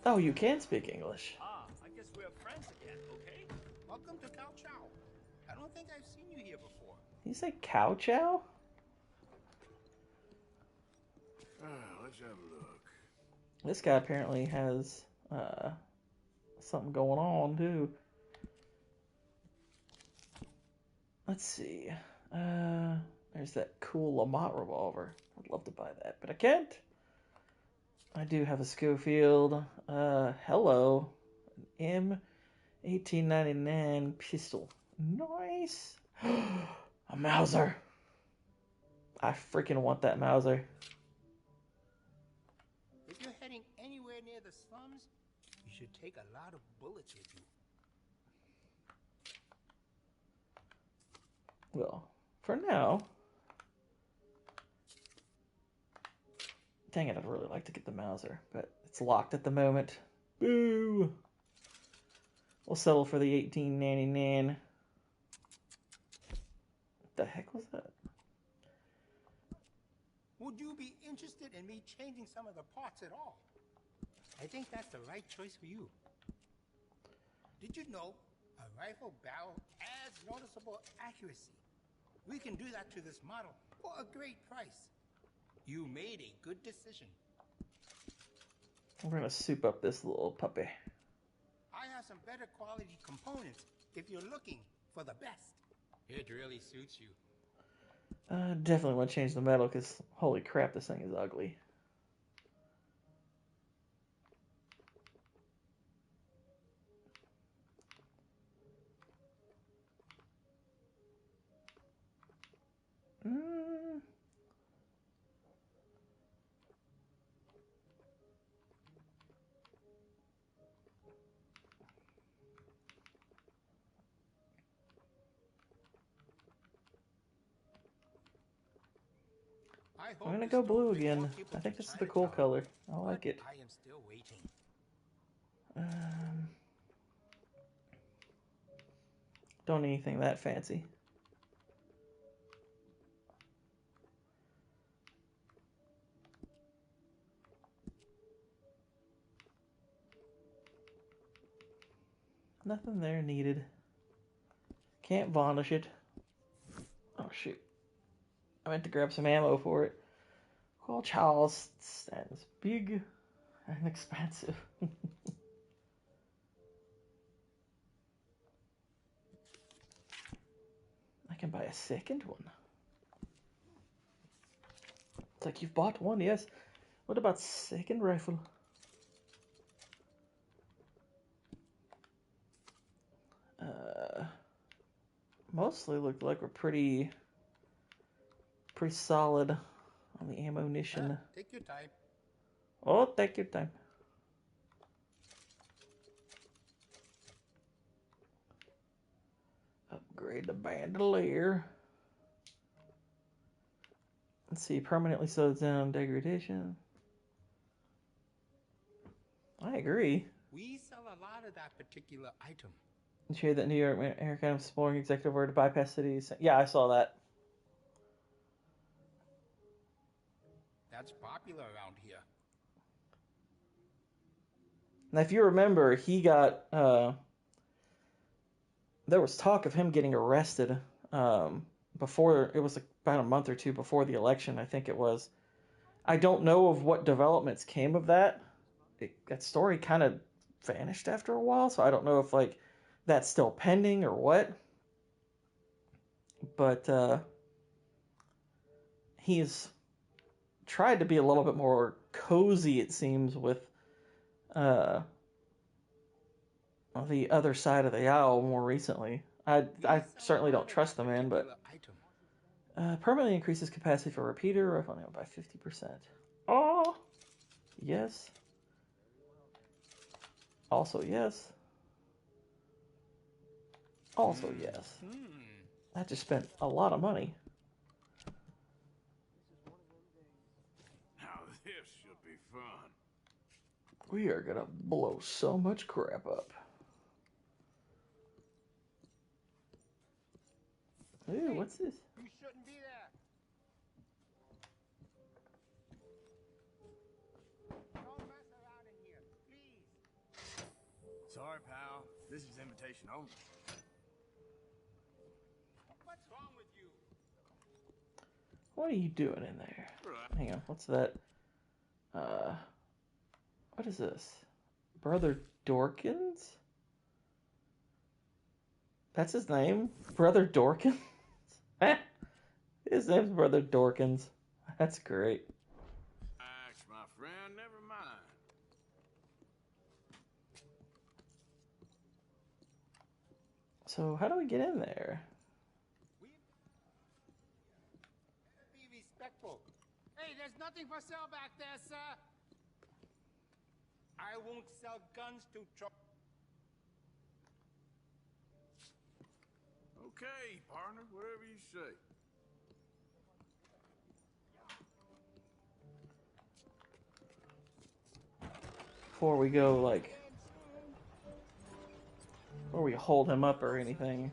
Oh, you can speak English. I guess we're friends again, okay? Welcome to Cow Chow. I don't think I've seen you here before. Did you say cow chow? Let's have a look. This guy apparently has something going on too. Let's see. There's that cool Lamont revolver. I'd love to buy that, but I can't. I do have a Schofield. Hello. M1899 pistol. Nice. A Mauser. I freaking want that Mauser. If you're heading anywhere near the slums, you should take a lot of bullets with you. Well, for now. Dang it, I'd really like to get the Mauser, but it's locked at the moment. Boo! We'll settle for the 1899. What the heck was that? Would you be interested in me changing some of the parts at all? I think that's the right choice for you. Did you know a rifle barrel adds noticeable accuracy? We can do that to this model for a great price. You made a good decision. We're gonna soup up this little puppy. I have some better quality components if you're looking for the best. It really suits you. Definitely want to change the metal because holy crap, this thing is ugly. I'm gonna go blue again. I think this is the cool color. I like it. I am still waiting. Don't need anything that fancy. Nothing there needed. Can't varnish it. Oh shoot. I meant to grab some ammo for it. Well, Charles stands big and expensive. I can buy a second one. It's like you've bought one, yes. What about second rifle? Mostly look like we're pretty solid on the ammunition. Take your time. Oh, take your time. Upgrade the bandolier. Let's see, permanently slows down degradation. I agree. We sell a lot of that particular item. You hear that New York American exploring executive order to bypass cities? Yeah, I saw that. That's popular around here. Now, if you remember, he got... there was talk of him getting arrested before... It was about a month or two before the election, I think it was. I don't know of what developments came of that. That story kind of vanished after a while, so I don't know if, like, that's still pending or what. But he's tried to be a little bit more cozy, it seems, with the other side of the aisle more recently. I certainly don't trust the man, but permanently increases capacity for repeater rifle ammo by 50%. Oh, yes. Also yes. Also yes. I just spent a lot of money. Now this should be fun. We are gonna blow so much crap up. Ooh, what's this? You shouldn't be there. Don't mess around in here, please. Sorry, pal. This is invitation only. What's wrong with you? What are you doing in there? Hang on, what's that? What is this? Brother Dorkins? That's his name? Brother Dorkins? His name's Brother Dorkins. That's great. Relax, my friend, never mind. So, how do we get in there? Be respectful. Hey, there's nothing for sale back there, sir. I won't sell guns to Okay, partner, whatever you say. Before we go, like, before we hold him up or anything,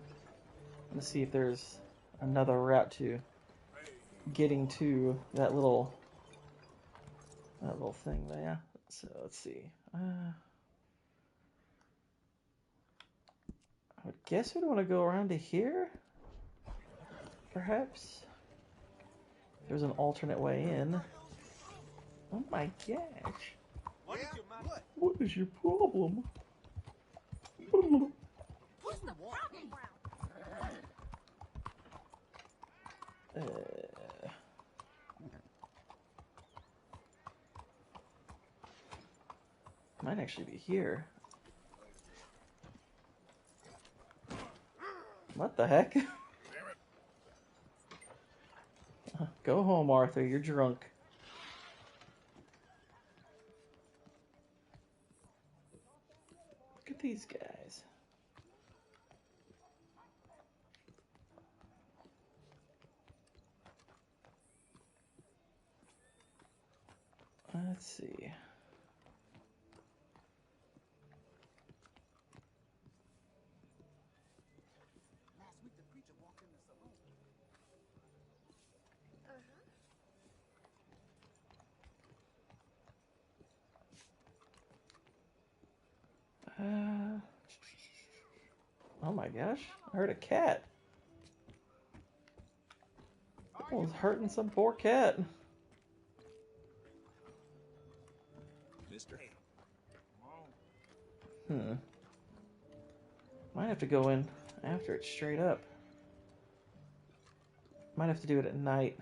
let's see if there's another route to getting to that little thing there. So let's see. I would guess we'd want to go around to here, perhaps. There's an alternate way in. Oh my gosh. What is your problem? What's the problem, Might actually be here. What the heck? Go home, Arthur. You're drunk. Look at these guys. Let's see. Oh my gosh, I heard a cat. I was hurting some poor cat. Mister. Might have to go in after it straight up. Might have to do it at night.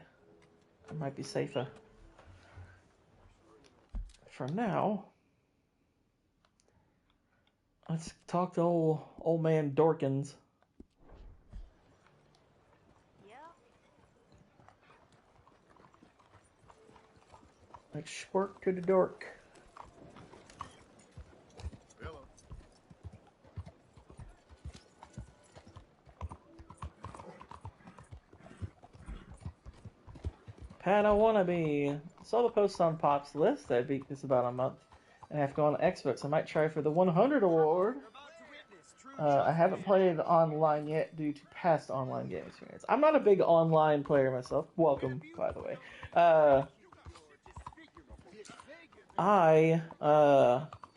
It might be safer. For now, let's talk to old man Dorkins. Yeah. Let's spark to the dork. Hello. Pat, I wanna be. Saw the post on Pop's list. I beat this about a month and have gone on Xbox. I might try for the 100 award. I haven't played online yet due to past online game experience. I'm not a big online player myself. Welcome, by the way. I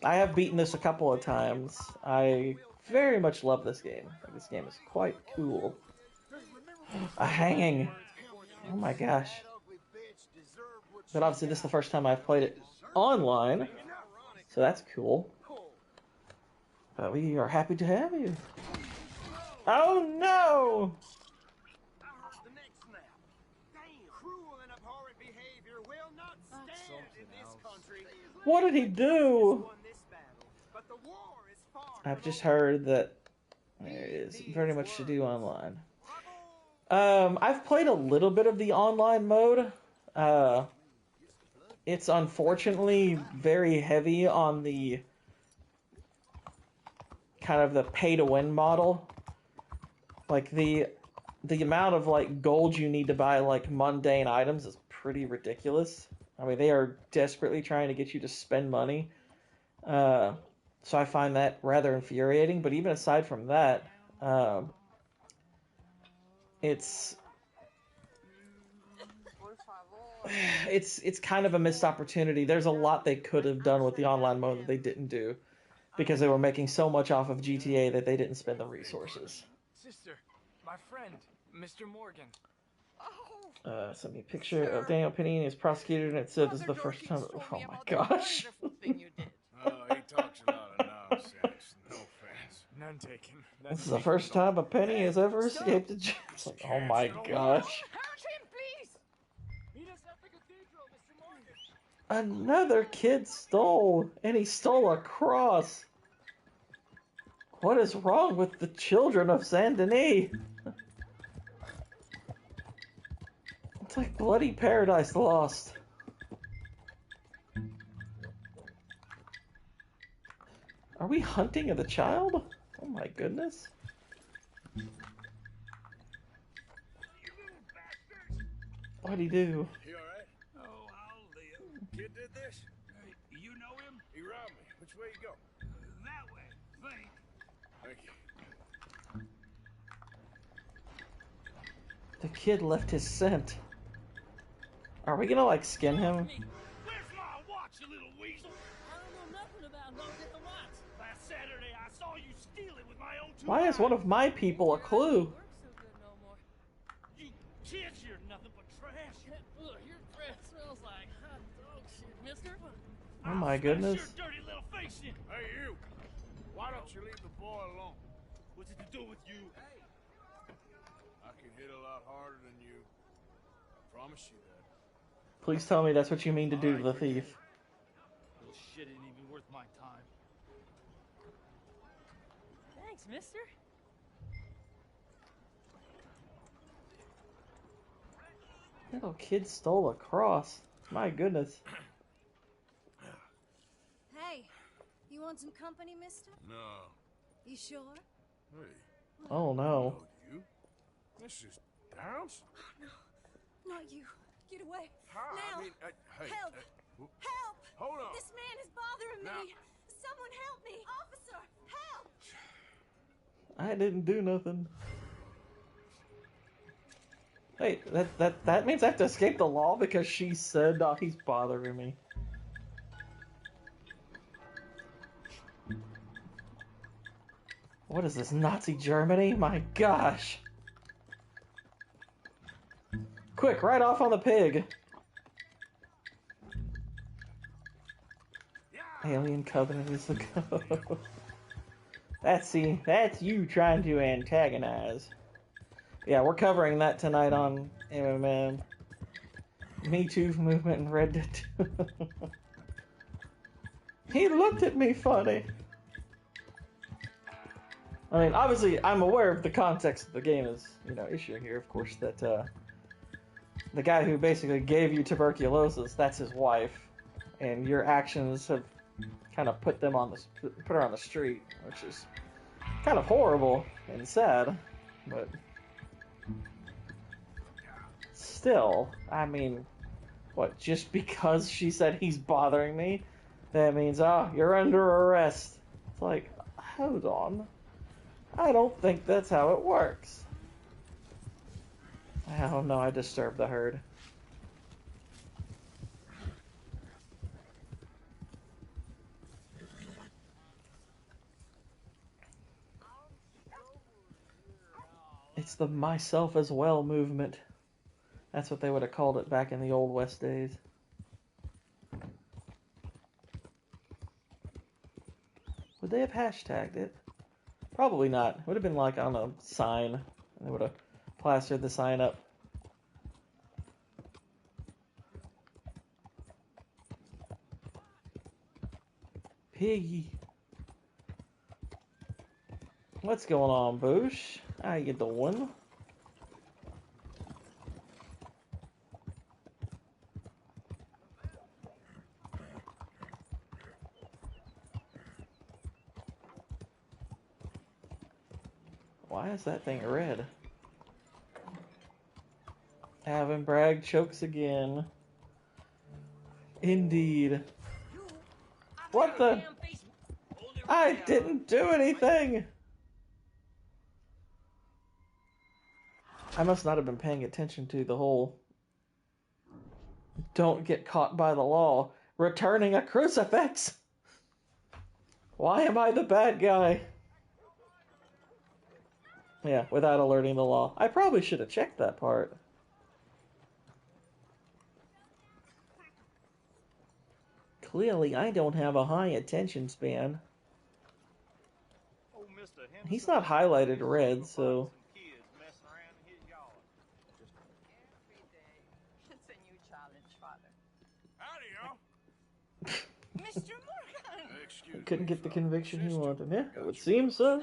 have beaten this a couple of times. I very much love this game. This game is quite cool. A hanging. Oh my gosh. But obviously this is the first time I've played it online, so that's cool. But we are happy to have you. Oh no! What did he do? I've just heard that there is very much to do online. I've played a little bit of the online mode. It's unfortunately very heavy on the kind of the pay-to-win model. Like the amount of like gold you need to buy like mundane items is pretty ridiculous. I mean, they are desperately trying to get you to spend money. So I find that rather infuriating. But even aside from that, it's kind of a missed opportunity. There's a lot they could have done with the online mode that they didn't do because they were making so much off of GTA that they didn't spend the resources. Sister, my friend, Mr. Morgan. Sent me a picture of Daniel Panini as prosecuted, and it said this is the first time. Oh my gosh. Oh, he talks a lot None taken. None This is the taken first at all. time a penny has ever Stop! escaped a jail. It's like, oh my gosh. Hurt him, please! Meet us at the cathedral, Mr. Morgan. Another kid stole, and he stole a cross. What is wrong with the children of Saint Denis? It's like bloody Paradise Lost. Are we hunting the child? Oh my goodness. What'd he do? You alright? Oh, I'll live. Kid did this? You know him? He robbed me. Which way you go? That way, think. Thank you. The kid left his scent. Are we gonna like skin him? Where's my watch, you little weasel? I don't know nothing about no damn watch. Last Saturday, I saw you steal it with my own two Why is one of my people a clue? Work so good no more. You kids, you're nothing but trash. Ugh, your breath smells like hot dog shit, mister. Oh my goodness. Your dirty little face in. Hey, you! Why don't you leave the boy alone? What's it to do with you? I can hit a lot harder than you. I promise you that. Please tell me that's what you mean to do to the thief. Little shit ain't even worth my time. Thanks, mister. Little kid stole a cross. My goodness. Hey, you want some company, mister? No. You sure? Hey. Oh no. No, you? This is Downs? Not you. Get away. How? Now. I mean, hey. Help. Help! Hold on. This man is bothering Now. me. Someone help me. Officer, help! I didn't do nothing. Hey, that means I have to escape the law because she said, oh, he's bothering me. What is this, Nazi Germany? My gosh. Quick, right off on the pig. Alien Covenant is the go. That's you trying to antagonize. Yeah, we're covering that tonight on MMM. Me Too movement and Red Dead 2. He looked at me funny. I mean, obviously, I'm aware of the context of the game is, issue here, of course, that the guy who basically gave you tuberculosis, that's his wife, and your actions have kind of put her on the street, which is kind of horrible and sad, but still, I mean, what, just because she said he's bothering me, that means, you're under arrest. It's like, hold on. I don't think that's how it works. Oh no, I disturbed the herd. It's the myself as well movement. That's what they would have called it back in the old West days. Would they have hashtagged it? Probably not. It would have been like on a sign. And they would have plastered the sign up. Piggy. What's going on, Boosh? How you doing? Why is that thing red? Avon Bragg chokes again. Indeed. What the? I didn't do anything! I must not have been paying attention to the whole don't get caught by the law. Returning a crucifix! Why am I the bad guy? Yeah, without alerting the law. I probably should have checked that part. Clearly, I don't have a high attention span. Oh, Mr. He's Henderson not highlighted red, so... some kids messing around in his yard. Every day, it's a new challenge, Father. Howdy, y'all. Mr. Morgan! Excuse He couldn't me, get the fellas. conviction he Sister, wanted. Yeah, got it would you seem covered. so.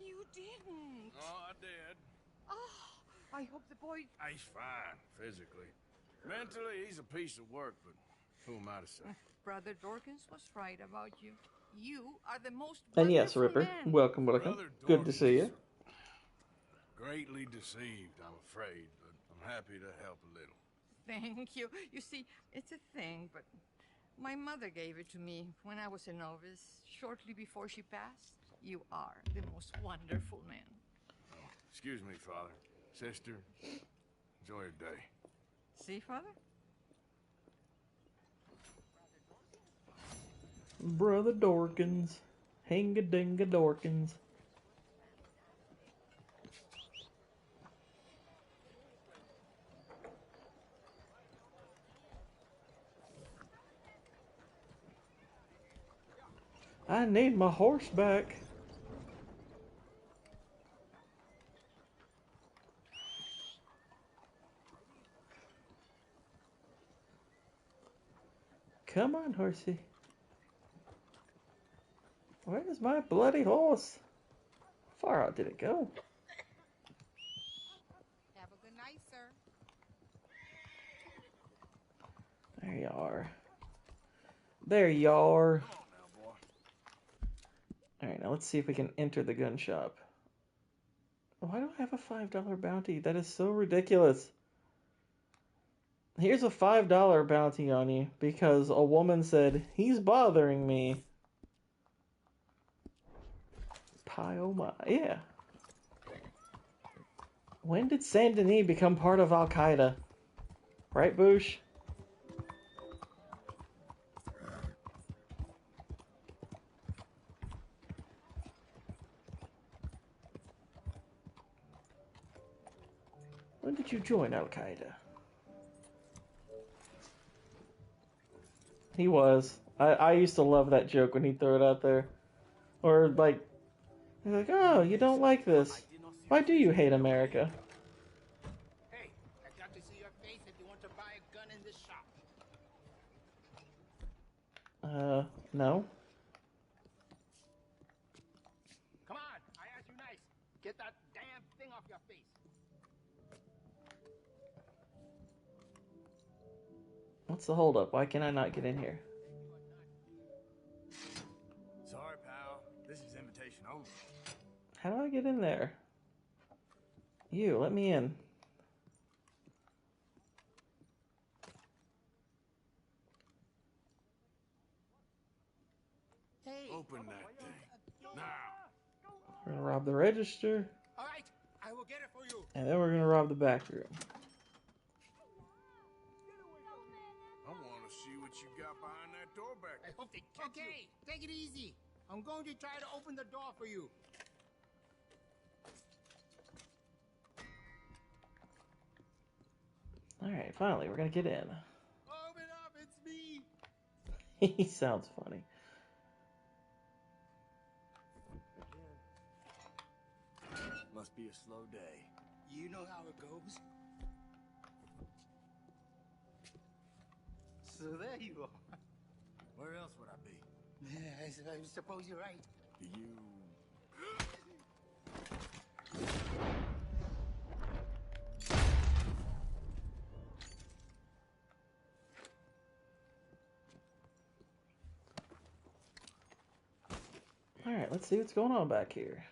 You didn't. Oh, I did. Oh, I hope the boy... He's fine, physically. Mentally, he's a piece of work, but who am I to say? Brother Dorkins was right about you. You are the most And yes, wonderful Ripper, man. welcome. Brother Good to see you. Greatly deceived, I'm afraid, but I'm happy to help a little. Thank you. You see, it's a thing, but my mother gave it to me when I was a novice, shortly before she passed. You are the most wonderful man. Oh, excuse me, Father. Sister, enjoy your day. See, Father? Brother Dorkins. Hinga-dinga Dorkins. I need my horse back. Come on, horsey. Where's my bloody horse? How far out did it go? Have a good night, sir. There you are. There you are. Come on now, boy. Alright, now let's see if we can enter the gun shop. Why do I have a $5 bounty? That is so ridiculous. Here's a $5 bounty on you because a woman said, he's bothering me. Pie oh my. Yeah. When did Saint Denis become part of Al Qaeda? Right, Boosh? When did you join Al Qaeda? He was. I used to love that joke when he'd throw it out there. Or like, he's like, oh, you don't like this. Why do you hate America? Hey, I got to see your face if you want to buy a gun in this shop. No. Come on, I asked you nice. Get that damn thing off your face. What's the holdup? Why can I not get in here? Sorry, pal. This is invitation only. How do I get in there? You, let me in. Hey. Open that thing. Now. We're gonna rob the register, All right, I will get it for you. and then we're gonna rob the back room. I want to see what you got behind that door back I there. hope they catch you. Okay, take it easy. I'm going to try to open the door for you. Alright, finally, we're gonna get in. Open up, it's me. He sounds funny. Must be a slow day. You know how it goes. So there you are. Where else would I be? I suppose you're right. Do you... Alright, let's see what's going on back here.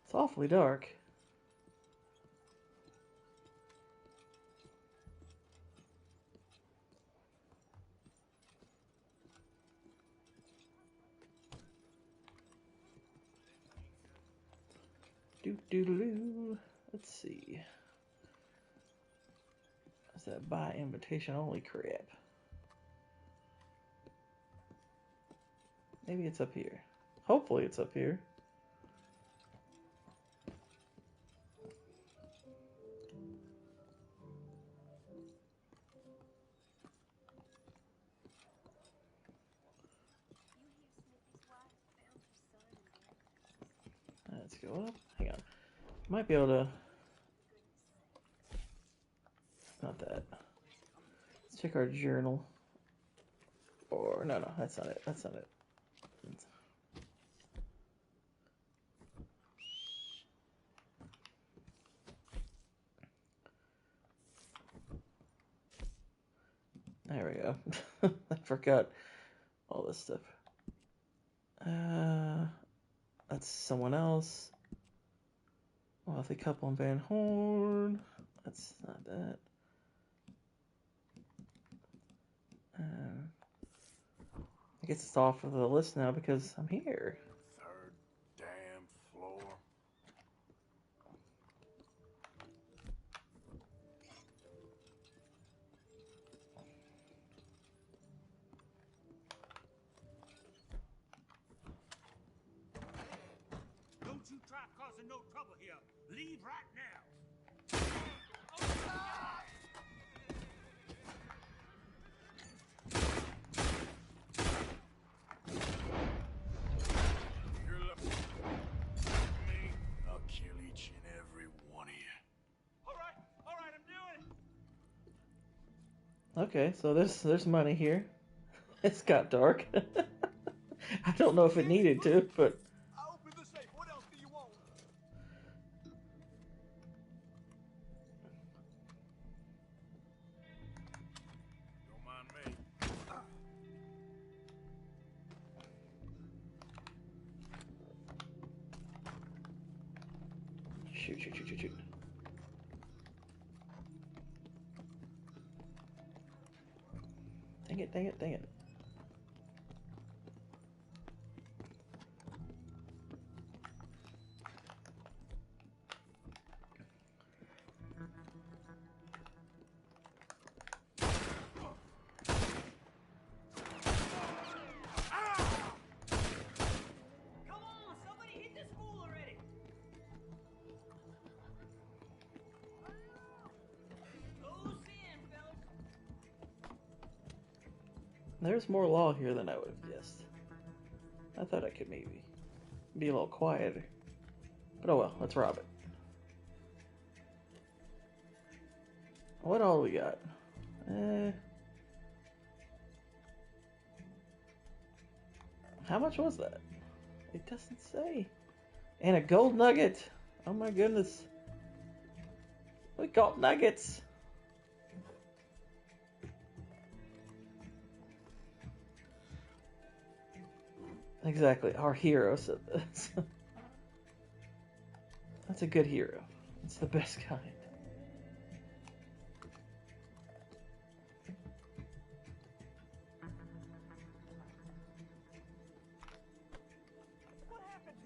It's awfully dark. Doo-doo-doo-doo. Let's see. Is that by invitation only crap? Maybe it's up here. Hopefully it's up here. go up. Hang on. Might be able to... Not that. Let's check our journal. Or, no, that's not it. That's not it. There we go. I forgot all this stuff. That's someone else. Wealthy couple in Van Horn. That's not that. I guess it's off of the list now because I'm here. Third damn floor. Don't you try causing no trouble here. Leave right now. You're lucky. Me, I'll kill each and every one of you. All right, I'm doing it. Okay, so there's money here. It's got dark. I don't know if it needed to, but I opened the safe. What else do you want? Don't mind me. shoot. Dang it. Come on, somebody hit this fool already! Close in, fellas. There's more law here than I would have guessed. I thought I could maybe be a little quieter. But oh well, let's rob it. What all we got? How much was that? It doesn't say. And a gold nugget. Oh my goodness. We got nuggets. Exactly. Our hero said this. That's a good hero. It's the best kind. What happened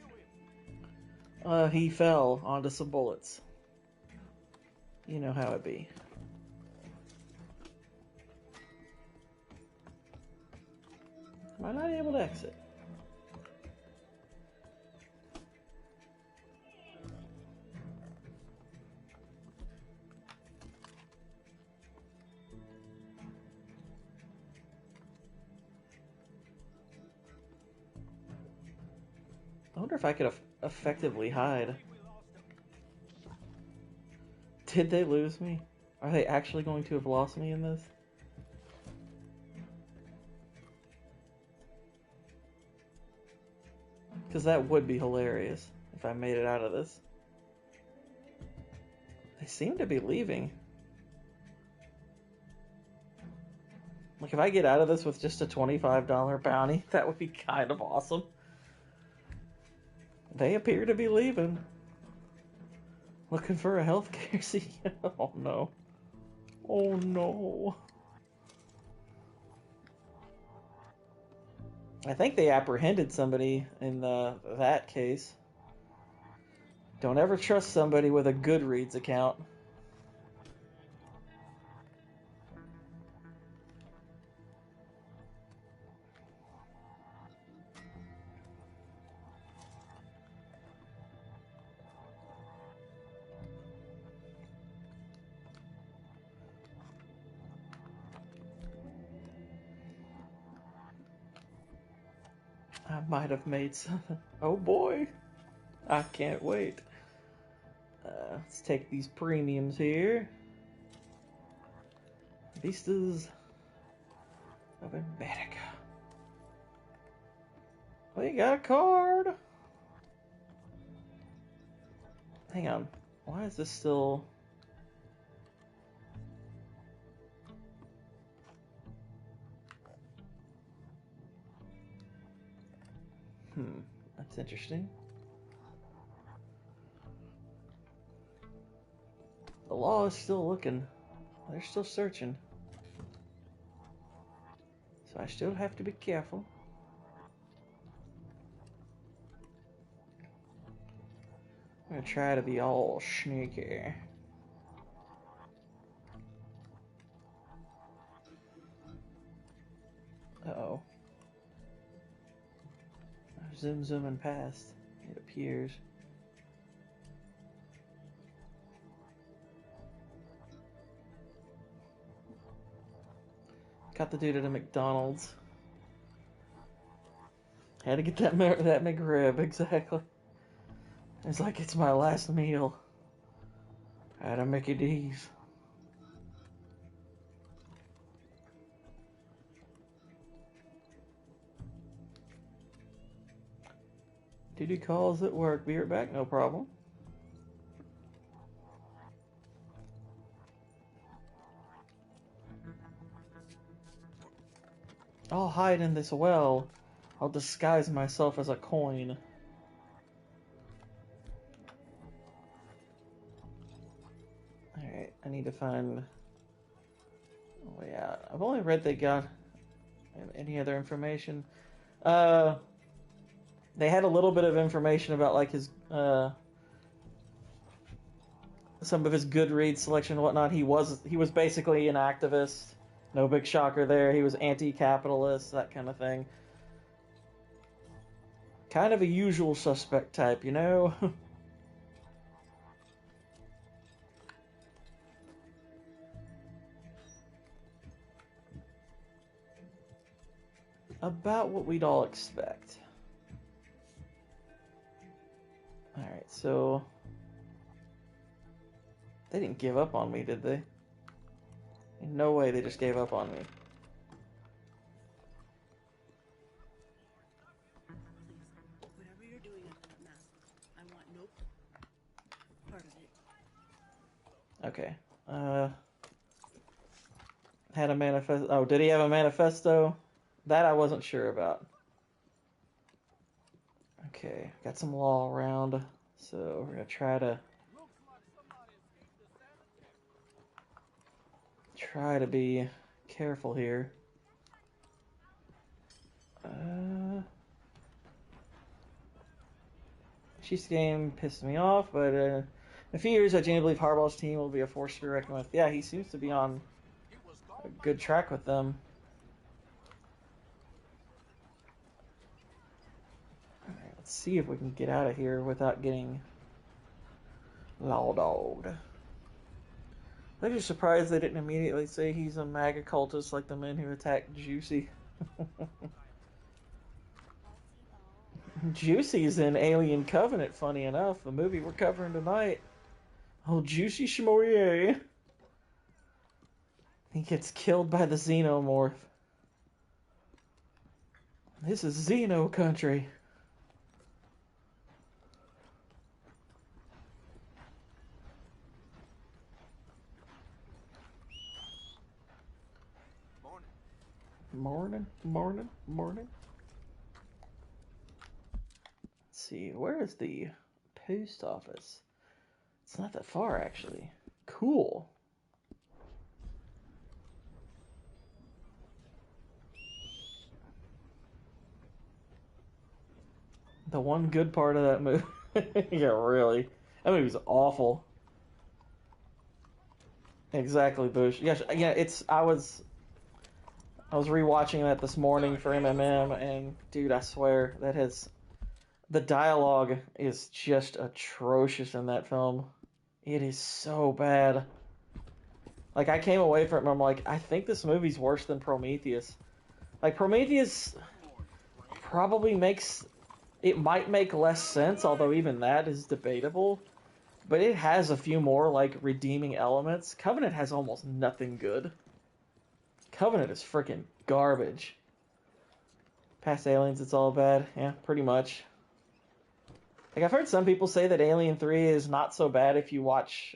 to him? He fell onto some bullets. You know how it be. Am I not able to exit? I wonder if I could effectively hide. Did they lose me? Are they actually going to have lost me in this? Because that would be hilarious if I made it out of this. They seem to be leaving. Like, if I get out of this with just a $25 bounty, that would be kind of awesome. They appear to be leaving. Looking for a healthcare scene. Oh no. Oh no. I think they apprehended somebody in that case. Don't ever trust somebody with a Goodreads account. I might have made something. Oh boy. I can't wait. Let's take these premiums here. Vistas of America. We got a card. Hang on. Why is this still... That's interesting. The law is still looking. They're still searching. So I still have to be careful. I'm gonna try to be all sneaky. Uh-oh. Zooming past, it appears. Got the dude at a McDonald's. Had to get that McRib, exactly. It's like, it's my last meal. At a Mickey D's. Duty calls at work. Be right back, no problem. I'll hide in this well. I'll disguise myself as a coin. Alright, I need to find a way out. I've only read they got any other information. They had a little bit of information about like his some of his Goodreads selection and whatnot. He was basically an activist. No big shocker there. He was anti-capitalist, that kind of thing. Kind of a usual suspect type, you know? About what we'd all expect. Alright, so... They didn't give up on me, did they? In no way they just gave up on me. Whatever you're doing now, I want no part of it. Okay. Had a manifesto. Oh, did he have a manifesto? That I wasn't sure about. Okay, got some law around, so we're gonna try to be careful here. Chiefs game pissed me off, but in a few years I genuinely believe Harbaugh's team will be a force to be reckoned with. Yeah, he seems to be on a good track with them. Alright, let's see if we can get out of here without getting law-dogged. I'm just surprised they didn't immediately say he's a MAGA cultist like the men who attacked Juicy. Juicy's in Alien Covenant, funny enough, the movie we're covering tonight. Oh, Juicy Schmoyer. He gets killed by the xenomorph. This is Xeno country. Morning. Let's see, where is the post office? It's not that far, actually. Cool. The one good part of that movie. Yeah, really. That movie's awful. Exactly, Bush. Yeah, I was rewatching that this morning for MMM, and dude, I swear the dialogue is just atrocious in that film. It is so bad. Like, I came away from it and I'm like, I think this movie's worse than Prometheus. Like, Prometheus probably makes it might make less sense, although even that is debatable. But it has a few more, like, redeeming elements. Covenant has almost nothing good. Covenant is freaking garbage. Past Aliens, it's all bad. Yeah, pretty much. Like, I've heard some people say that Alien 3 is not so bad if you watch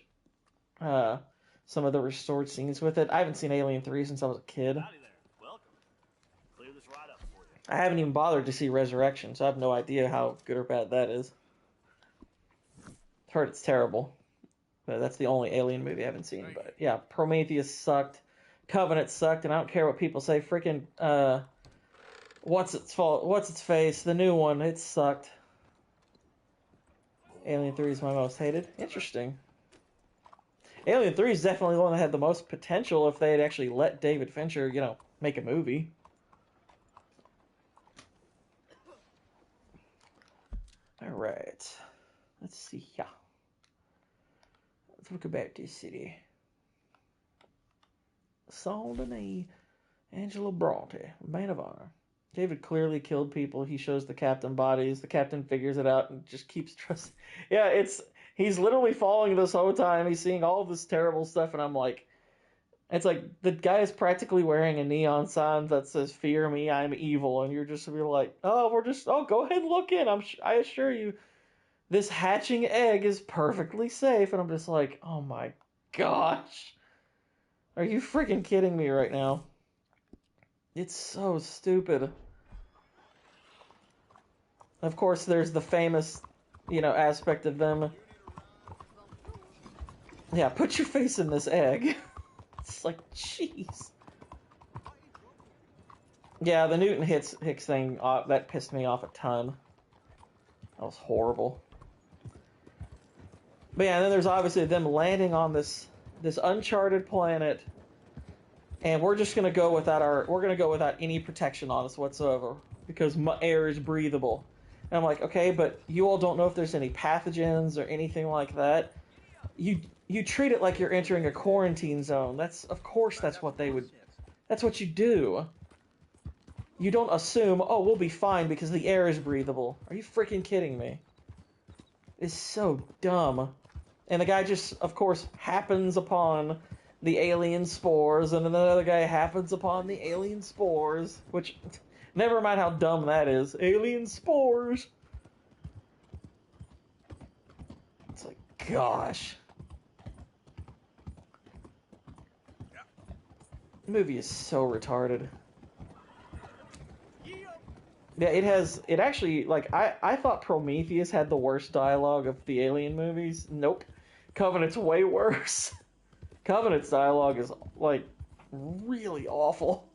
some of the restored scenes with it. I haven't seen Alien 3 since I was a kid. Howdy there. Welcome. Clear this right up for you. I haven't even bothered to see Resurrection, so I have no idea how good or bad that is. I've heard it's terrible. But that's the only Alien movie I haven't seen. But yeah, Prometheus sucked. Covenant sucked, and I don't care what people say. Freaking, what's its face? The new one, it sucked. Alien 3 is my most hated. Interesting. Alien 3 is definitely the one that had the most potential if they had actually let David Fincher, you know, make a movie. Alright. Let's see here. Let's look about this city. Saul Denis, Angela Bronte, Man of Honor. David clearly killed people. He shows the captain bodies. The captain figures it out and just keeps trusting. Yeah, he's literally following this whole time. He's seeing all this terrible stuff, and I'm like, it's like the guy is practically wearing a neon sign that says "Fear me, I'm evil," and you're just like, oh, go ahead and look in. I assure you, this hatching egg is perfectly safe. And I'm just like, oh my gosh, are you freaking kidding me right now? It's so stupid. Of course, there's the famous, aspect of them. Yeah, put your face in this egg. It's like, jeez. Yeah, the Newton Hicks thing, that pissed me off a ton. That was horrible. But yeah, and then there's obviously them landing on this uncharted planet, and we're just gonna go without any protection on us whatsoever because air is breathable. And I'm like, okay, but you all don't know if there's any pathogens or anything like that. You treat it like you're entering a quarantine zone. That's what you do. You don't assume, oh, we'll be fine because the air is breathable. Are you freaking kidding me? It's so dumb. And the guy just, of course, happens upon the alien spores, and then another guy happens upon the alien spores, which, never mind how dumb that is. Alien spores! It's like, gosh. The movie is so retarded. Yeah, it actually, like, I thought Prometheus had the worst dialogue of the Alien movies. Nope. Covenant's way worse. Covenant's dialogue is, like, really awful.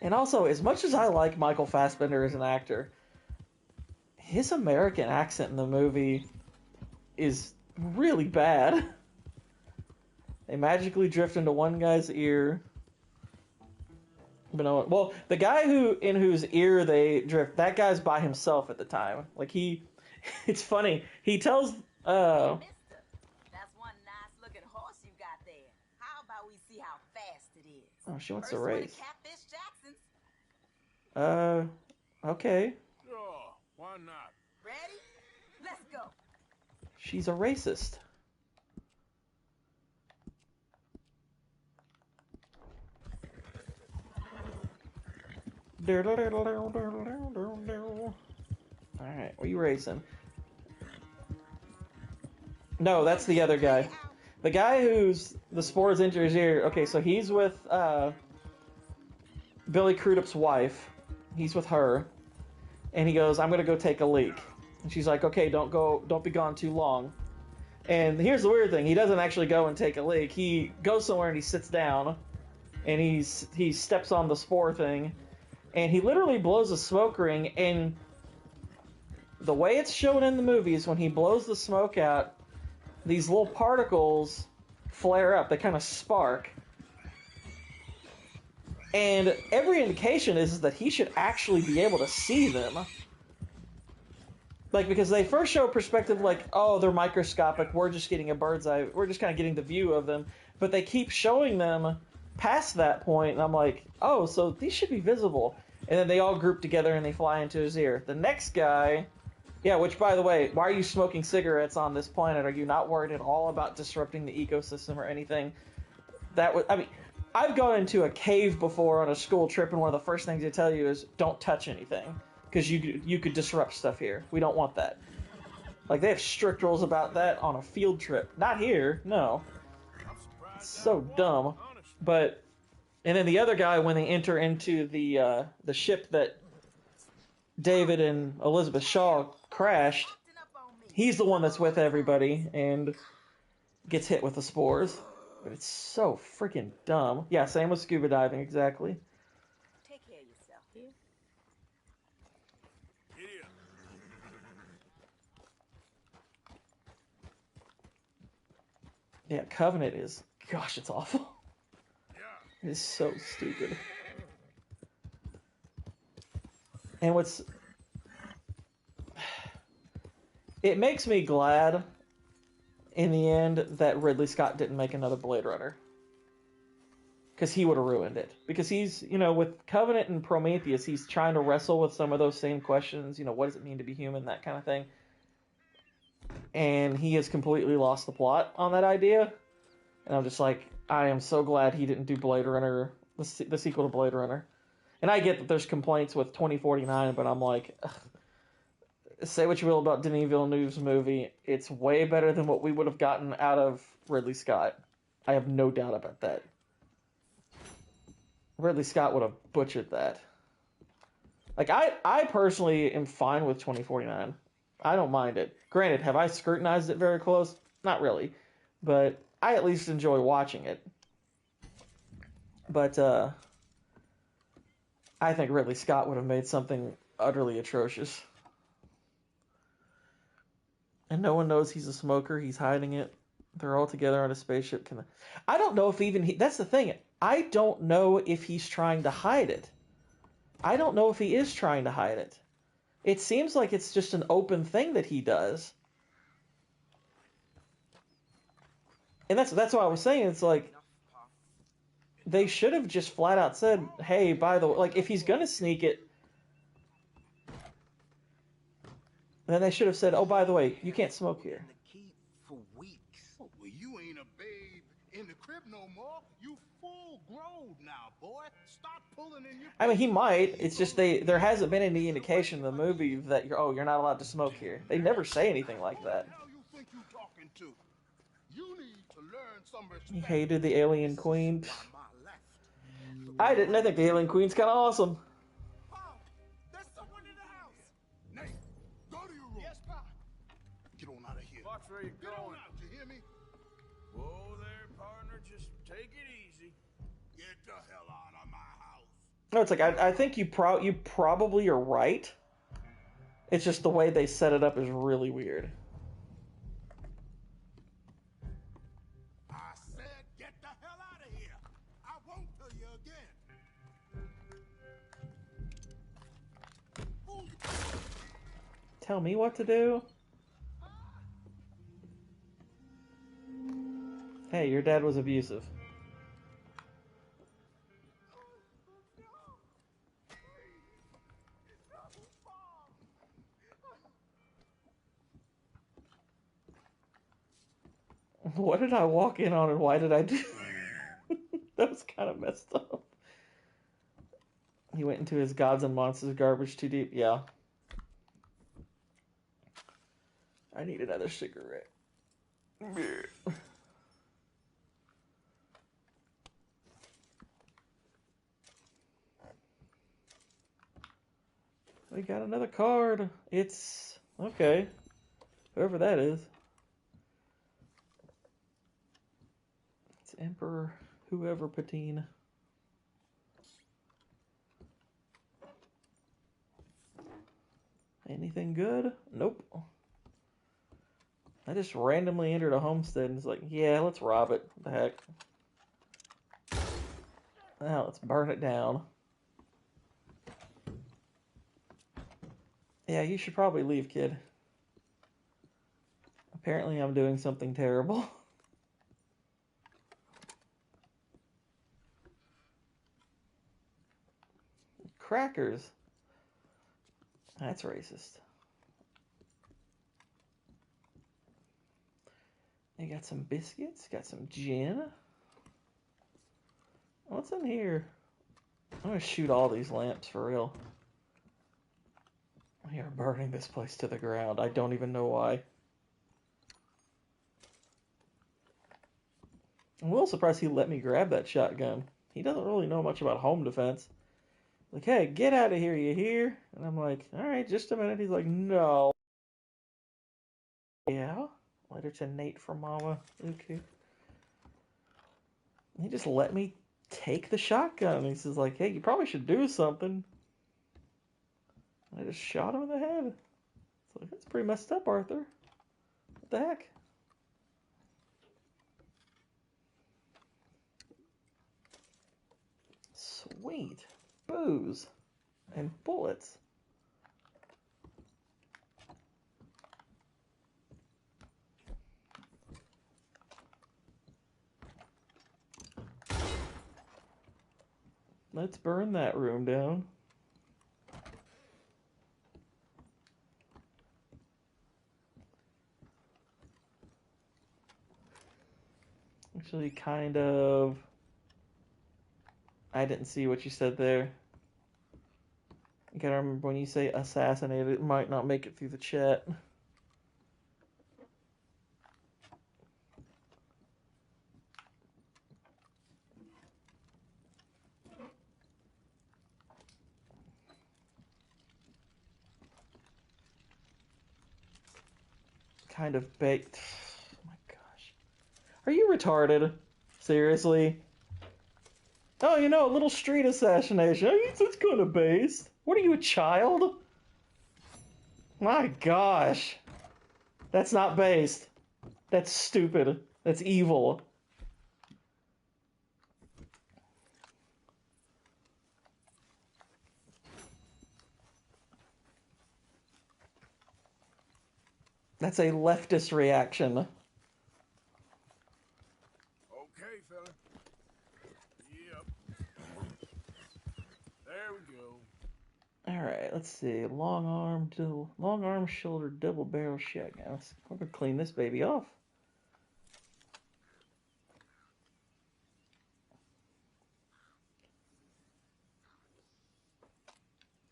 And also, as much as I like Michael Fassbender as an actor, his American accent in the movie is really bad. They magically drift into one guy's ear. But no, well, the guy in whose ear they drift, that guy's by himself at the time. Like, it's funny. He tells, Mister, that's one nice looking horse you got there. How about we see how fast it is? Oh, she wants First to race. Catfish Jackson's. Okay. Sure, why not? Ready? Let's go. She's a racist. Alright, what are you racing? No, that's the other guy. The guy who's the spores into his ear. Okay, so he's with Billy Crudup's wife. He's with her. And he goes, I'm gonna go take a leak. And she's like, okay, don't be gone too long. And here's the weird thing, he doesn't actually go and take a leak. He goes somewhere and he sits down. And he steps on the spore thing. And he literally blows a smoke ring, and the way it's shown in the movie is when he blows the smoke out, these little particles flare up. They kind of spark. And every indication is that he should actually be able to see them. Like, because they first show a perspective like, oh, they're microscopic, we're just getting a bird's eye, we're just kind of getting the view of them. But they keep showing them past that point, and I'm like, oh, so these should be visible. And then they all group together and they fly into his ear. The next guy, yeah, which by the way, why are you smoking cigarettes on this planet? Are you not worried at all about disrupting the ecosystem or anything? That was, I mean, I've gone into a cave before on a school trip, and one of the first things they tell you is don't touch anything because you could disrupt stuff here. We don't want that. Like, they have strict rules about that on a field trip. Not here, no. It's so dumb. But, and then the other guy, when they enter into the ship that David and Elizabeth Shaw crashed, he's the one that's with everybody and gets hit with the spores. But it's so freaking dumb. Yeah, same with scuba diving, exactly. Take care of yourself. Here. Yeah, Covenant is, gosh, it's awful. It is so stupid. And it makes me glad in the end that Ridley Scott didn't make another Blade Runner. Because he would have ruined it. Because he's, with Covenant and Prometheus, he's trying to wrestle with some of those same questions. What does it mean to be human? That kind of thing. And he has completely lost the plot on that idea. And I'm just like, I am so glad he didn't do Blade Runner, the sequel to Blade Runner. And I get that there's complaints with 2049, but I'm like, ugh. Say what you will about Denis Villeneuve's movie, it's way better than what we would have gotten out of Ridley Scott. I have no doubt about that. Ridley Scott would have butchered that. Like, I personally am fine with 2049. I don't mind it. Granted, have I scrutinized it very close? Not really. But I at least enjoy watching it. But, I think Ridley Scott would have made something utterly atrocious. And no one knows he's a smoker. He's hiding it. They're all together on a spaceship. I don't know if even that's the thing. I don't know if he's trying to hide it. I don't know if he is trying to hide it. It seems like it's just an open thing that he does. And that's what I was saying. It's like, they should have just flat out said, hey, by the way, like, if he's going to sneak it, then they should have said, oh, by the way, you can't smoke here. For weeks. Well, you ain't a babe in the crib no more. You full grown now, boy. Stop pulling in your... I mean, he might. It's just there hasn't been any indication in the movie that you're not allowed to smoke here. They never say anything like that. He hated the Alien Queen. I didn't. I think the Alien Queen's kind of awesome. There's someone in the house. Nate, go to your room. Yes, Pa. Get on out of here. Watch where you're going. Get on out, you hear me? Whoa there, partner. Just take it easy. Get the hell out of my house. No, it's like, I think you probably are right. It's just the way they set it up is really weird. I said get the hell out of here. I won't tell you again. Tell me what to do? Hey, your dad was abusive. What did I walk in on and why did I do that? Was kind of messed up. He went into his Gods and Monsters garbage too deep. Yeah. I need another cigarette. We got another card. It's okay. Whoever that is. It's Emperor whoever Patine. Anything good? Nope. I just randomly entered a homestead and it's like, yeah, let's rob it. What the heck? Now let's burn it down. Yeah, you should probably leave, kid. Apparently I'm doing something terrible. crackers. That's racist. You got some biscuits, got some gin. What's in here? I'm gonna shoot all these lamps for real. We are burning this place to the ground. I don't even know why. I'm a little surprised he let me grab that shotgun. He doesn't really know much about home defense. Like, hey, get out of here, you hear? And I'm like, alright, just a minute. He's like, no. Yeah? Letter to Nate from Mama. Okay. He just let me take the shotgun. He says, like, hey, you probably should do something. I just shot him in the head. It's like, that's pretty messed up, Arthur. What the heck? Sweet. Booze. And bullets. Let's burn that room down. Actually, kind of... I didn't see what you said there. You gotta remember when you say assassinated, it might not make it through the chat. Kind of baked. Oh my gosh. Are you retarded? Seriously? Oh, you know, a little street assassination. It's kind of based. What are you, a child? My gosh. That's not based. That's stupid. That's evil. That's a leftist reaction. Okay, fella. Yep. There we go. Alright, let's see. Long arm shoulder double barrel shotgun. We're gonna clean this baby off.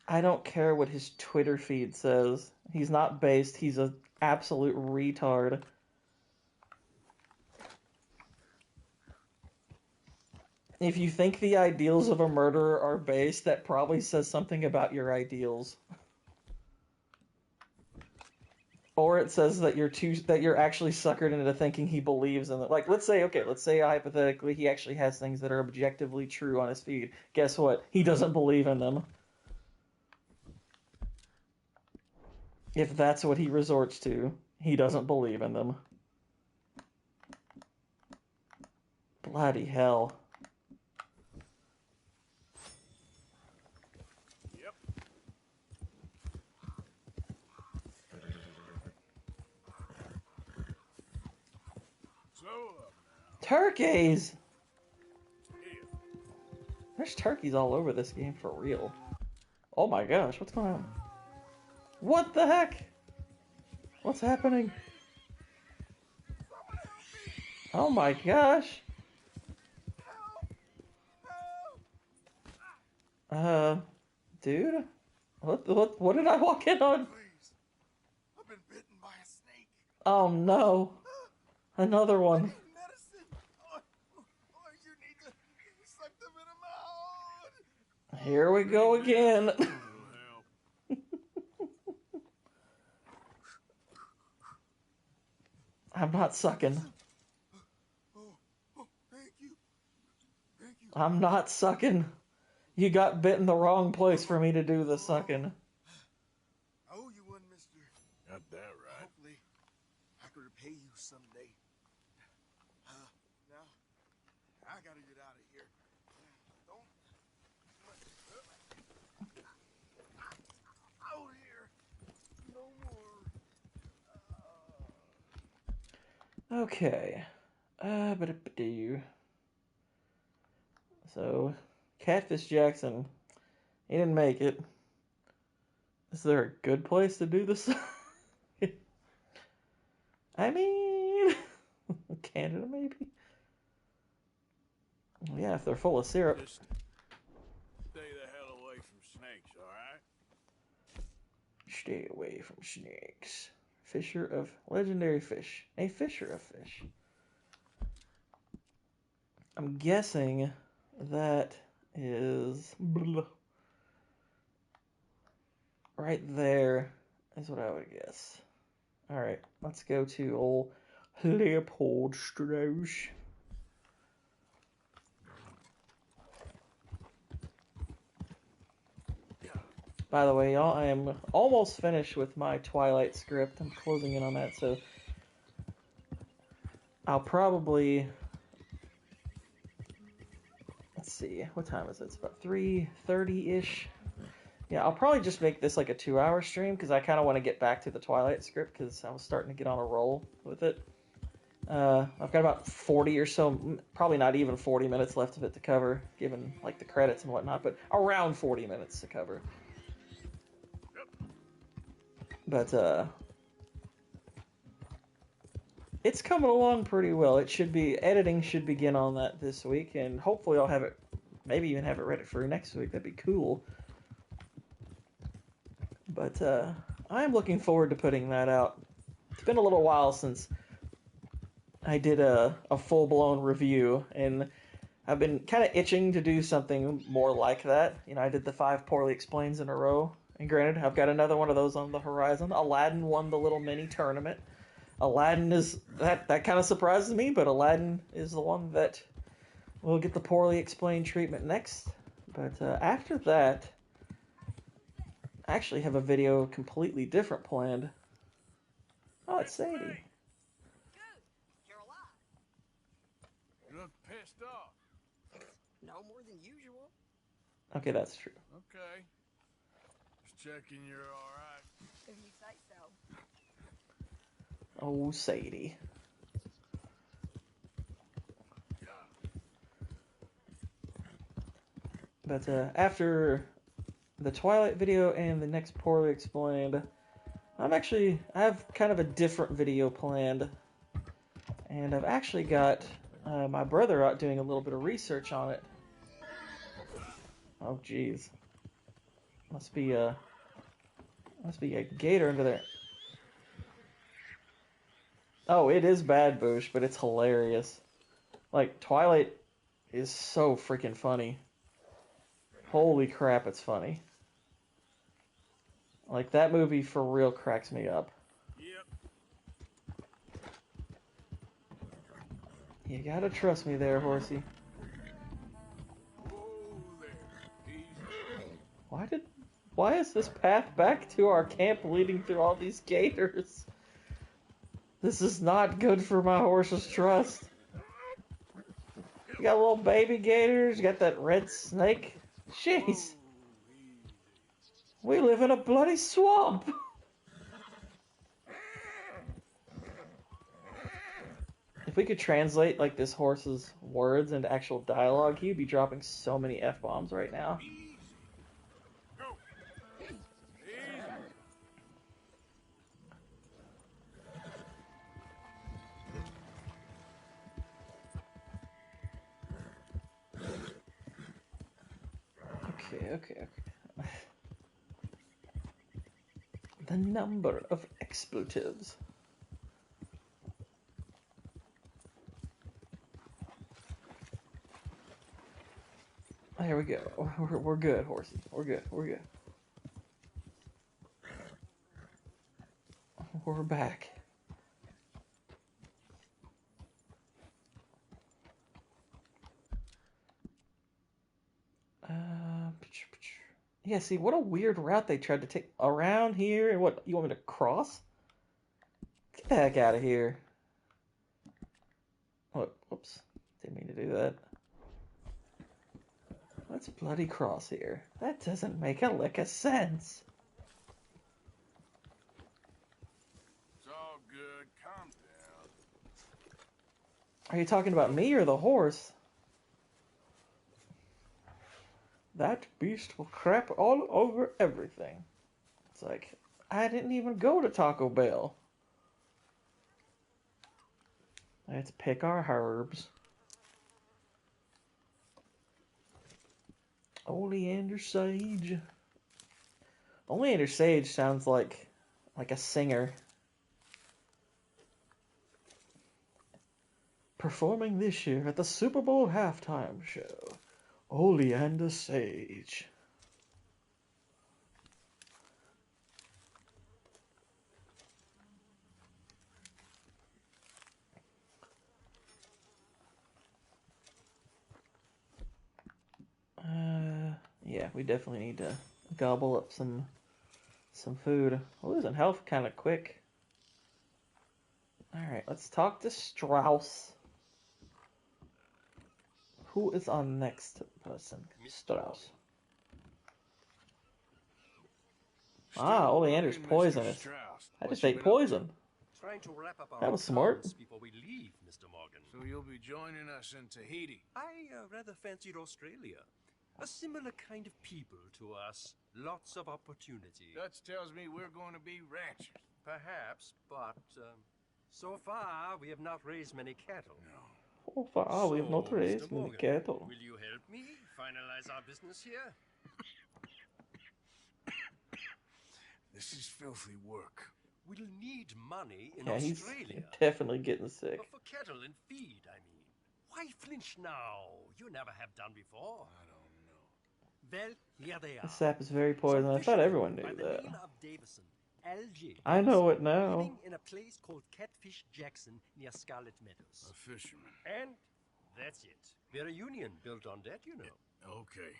I don't care what his Twitter feed says. He's not based. He's an absolute retard. If you think the ideals of a murderer are based, that probably says something about your ideals. Or it says that you're actually suckered into thinking he believes in it. Like, let's say hypothetically he actually has things that are objectively true on his feed. Guess what? He doesn't believe in them. If that's what he resorts to, he doesn't believe in them. Bloody hell. Yep. So, Turkeys! There's turkeys all over this game for real. Oh my gosh, what's going on? What the heck? What's happening? Oh my gosh. Dude? What did I walk in on? Please. I've been bitten by a snake. Oh no. Another one. Medicine. Oh, you need to suck them in a mouth. Here we go again. I'm not sucking. Thank you. Thank you. I'm not sucking. You got bit in the wrong place for me to do the sucking. I owe you one, mister. Got that right. Hopefully, I could repay you someday. Now, I gotta get out of here. Don't... Out here. No more. Okay. But so, Catfish Jackson He didn't make it. Is there a good place to do this? I mean, Canada maybe? Yeah, if they're full of syrup. Just stay the hell away from snakes, alright? Stay away from snakes. Fisher of legendary fish. A fisher of fish. I'm guessing that is right there is what I would guess. Alright, let's go to old Leopold Strauss. By the way, y'all, I am almost finished with my Twilight script. I'm closing in on that, so I'll probably... Let's see, what time is it? It's about 3:30-ish. Yeah, I'll probably just make this like a 2-hour stream, because I kind of want to get back to the Twilight script, because I was starting to get on a roll with it. I've got about 40 or so, probably not even 40 minutes left of it to cover, given like the credits and whatnot, but around 40 minutes to cover. But, it's coming along pretty well. Editing should begin on that this week, and hopefully I'll have it, maybe even have it ready for next week. That'd be cool. But, I'm looking forward to putting that out. It's been a little while since I did a full-blown review, and I've been kind of itching to do something more like that. You know, I did the 5 Poorly Explains in a row. And granted, I've got another one of those on the horizon. Aladdin won the little mini tournament. Aladdin is... That kind of surprises me, but Aladdin is the one that will get the Poorly Explained treatment next. But after that, I actually have a video completely different planned. Oh, it's Sadie. Good. You're alive. You look pissed off. No more than usual. Okay, that's true. Okay. Just checking you're alright. If you say so. Oh, Sadie. But after the Twilight video and the next Poorly Explained, I have kind of a different video planned. And I've actually got my brother out doing a little bit of research on it. Oh, jeez. Must be a gator under there. Oh, it is bad, Boosh, but it's hilarious. Like, Twilight is so freaking funny. Holy crap, it's funny. Like, that movie for real cracks me up. Yep. You gotta trust me there, horsey. Why is this path back to our camp leading through all these gators? This is not good for my horse's trust. You got little baby gators, you got that red snake. Jeez. We live in a bloody swamp. If we could translate like this horse's words into actual dialogue, he'd be dropping so many F-bombs right now. Okay. The number of expletives. There we go. We're good, horsey. We're good. We're back. Yeah, see, what a weird route they tried to take around here. And what, you want me to cross? Get the heck out of here. Oh, whoops. Didn't mean to do that. Let's bloody cross here. That doesn't make a lick of sense. It's all good. Calm down. Are you talking about me or the horse? That beast will crap all over everything. It's like, I didn't even go to Taco Bell. Let's pick our herbs. Oleander sage. Oleander sage sounds like a singer. Performing this year at the Super Bowl halftime show, Oleander Sage. Yeah, we definitely need to gobble up some food. We're losing health kind of quick. Alright, let's talk to Strauss. Who is our next person? Strauss. Ah, Oleander's poisonous. I just ate poison. Trying to wrap up our That was smart. accounts before we leave, Mr. Morgan. So you'll be joining us in Tahiti? I rather fancied Australia. A similar kind of people to us. Lots of opportunity. Dutch tells me we're going to be ranchers. Perhaps, but so far we have not raised many cattle. No. So far, we have not raised Mr. many Morgan, cattle. will you help me finalize our business here? This is filthy work. We'll need money in Yeah, he's Australia. definitely getting sick. For cattle and feed, I mean. Why flinch now? You never have done before. I don't know. Well, here they The are. sap is very poison. I thought everyone knew By the that. name of Davison, Algae I know Davison, it now. living in a place called Catfish Jackson near Scarlet Meadows. A fisherman. And that's it. We're a union built on that, you know. Okay.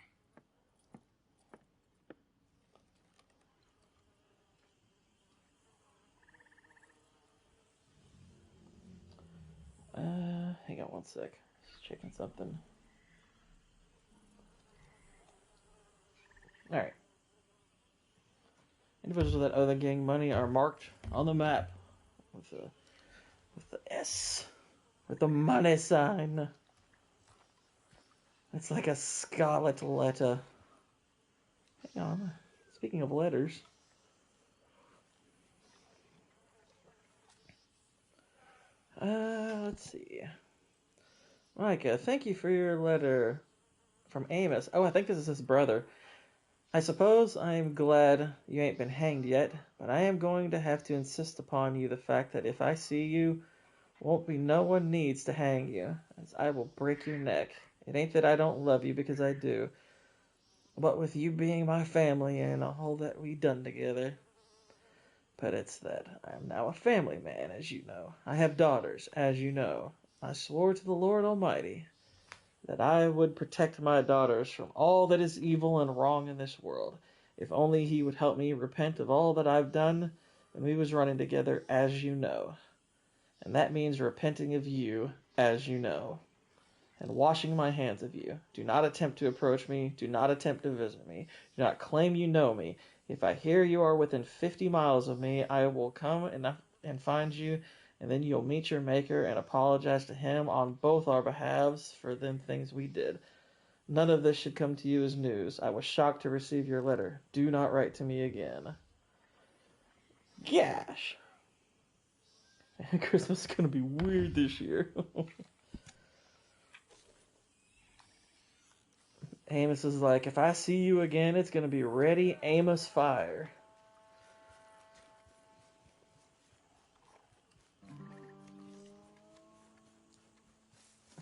Hang on one sec. Just checking something. Alright. Individuals that owe the gang money are marked on the map with the S. With the money sign. It's like a scarlet letter. Hang on. Speaking of letters. Let's see. Micah, thank you for your letter from Amos. Oh, I think this is his brother. I suppose I am glad you ain't been hanged yet, but I am going to have to insist upon you the fact that if I see you, won't be no one needs to hang you, as I will break your neck. It ain't that I don't love you, because I do, but with you being my family and all that we done together. But it's that I am now a family man, as you know. I have daughters, as you know. I swore to the Lord Almighty that I would protect my daughters from all that is evil and wrong in this world, if only he would help me repent of all that I've done when we was running together, as you know. And that means repenting of you, as you know, and washing my hands of you. Do not attempt to approach me. Do not attempt to visit me. Do not claim you know me. If I hear you are within 50 miles of me, I will come and find you, and then you'll meet your Maker and apologize to him on both our behalves for them things we did. None of this should come to you as news. I was shocked to receive your letter. Do not write to me again. Gosh! Christmas is gonna be weird this year. Amos is like, if I see you again, it's gonna be ready, Amos, fire.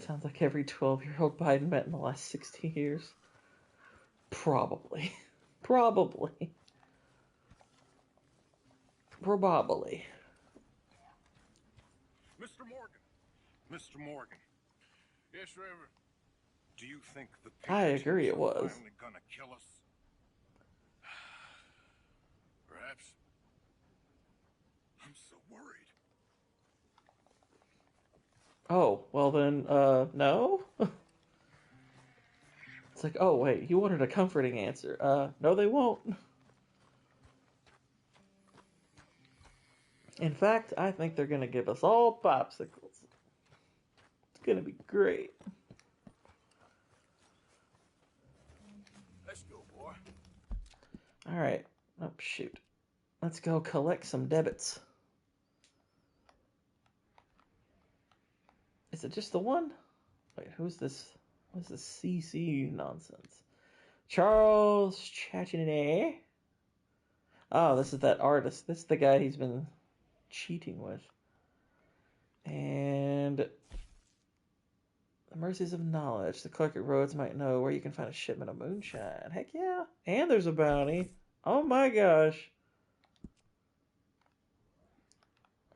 Sounds like every 12-year-old Biden met in the last 60 years. Probably. Probably. Probably. Mr. Morgan. Mr. Morgan. Yes, Reverend. Do you think the I agree, it was. finally gonna kill us? Perhaps. I'm so worried. Oh, well then, no? It's like, oh wait, you wanted a comforting answer. No they won't. In fact, I think they're gonna give us all popsicles. It's gonna be great. Alright. Oh, shoot. Let's go collect some debits. Is it just the one? Wait, who's this? What's this CC nonsense? Charles Chatinet. Oh, this is that artist. This is the guy he's been cheating with. And the mercies of knowledge. The clerk at Rhodes might know where you can find a shipment of moonshine. Heck yeah. And there's a bounty. Oh my gosh.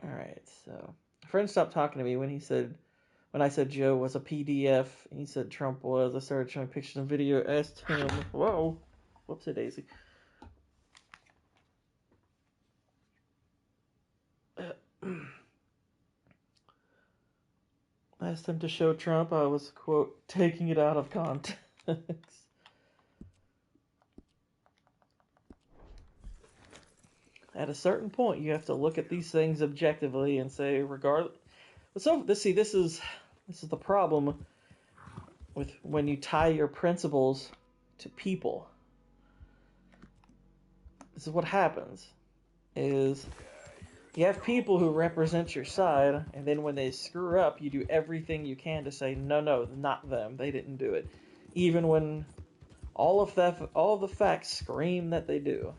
Alright, so a friend stopped talking to me when I said Joe was a PDF. He said Trump was. I started showing pictures and video. Asked him, whoa, whoopsie daisy. Asked him to show Trump. I was, quote, taking it out of context. At a certain point, you have to look at these things objectively and say, regardless. So this is the problem with when you tie your principles to people. This is what happens. Is you have people who represent your side, and then when they screw up, you do everything you can to say, no, not them. They didn't do it. Even when all of the facts scream that they do.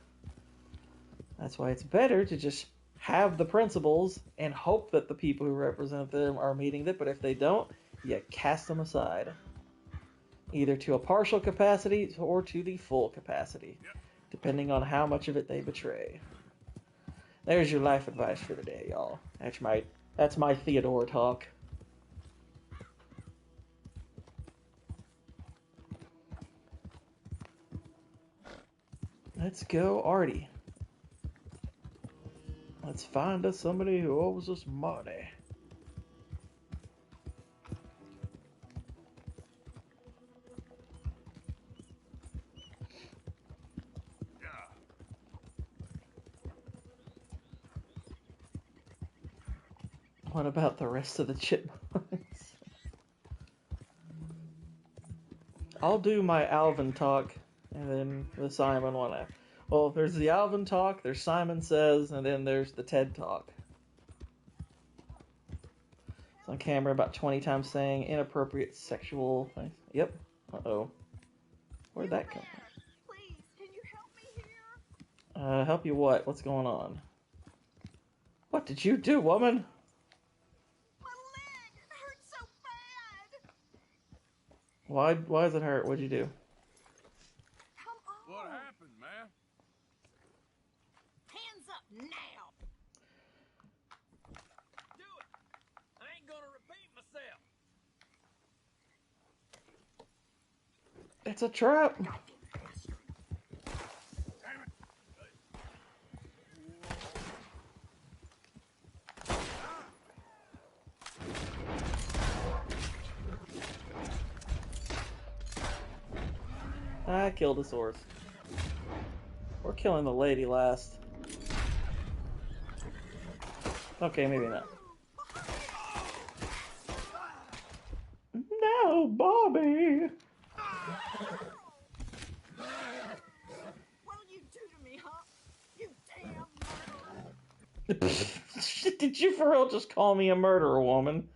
That's why it's better to just have the principles and hope that the people who represent them are meeting them, but if they don't, you cast them aside. Either to a partial capacity or to the full capacity, depending on how much of it they betray. There's your life advice for the day, y'all. That's my Theodore talk. Let's go, Artie. Let's find us somebody who owes us money. What about the rest of the chipmunks? I'll do my Alvin talk, and then the Simon one after. Well, there's the Alvin talk, there's Simon Says, and then there's the TED talk. It's on camera about 20 times saying inappropriate sexual things. Yep. Uh-oh. Where'd that come from? Please, can you help me here? Help you what? What's going on? What did you do, woman? Why does it hurt? What'd you do? What happened, man? Hands up now! Do it! I ain't gonna repeat myself. It's a trap. I killed his horse. We're killing the lady last. Okay, maybe not. No, Bobby! What'll you do to me, huh? You damn murderer! Did you for real just call me a murderer, woman?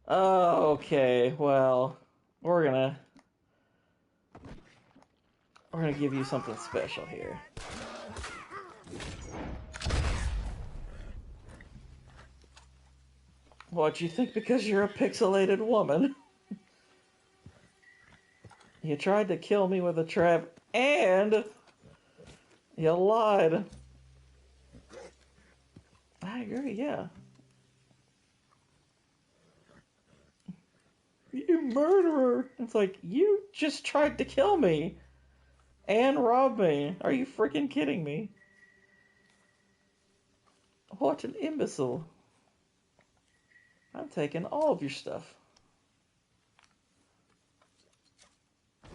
Oh, okay, well, we're gonna give you something special here. What, you think because you're a pixelated woman? You tried to kill me with a trap, and you lied. I agree, yeah. You murderer! It's like, you just tried to kill me and rob me. Are you freaking kidding me? What an imbecile. I'm taking all of your stuff.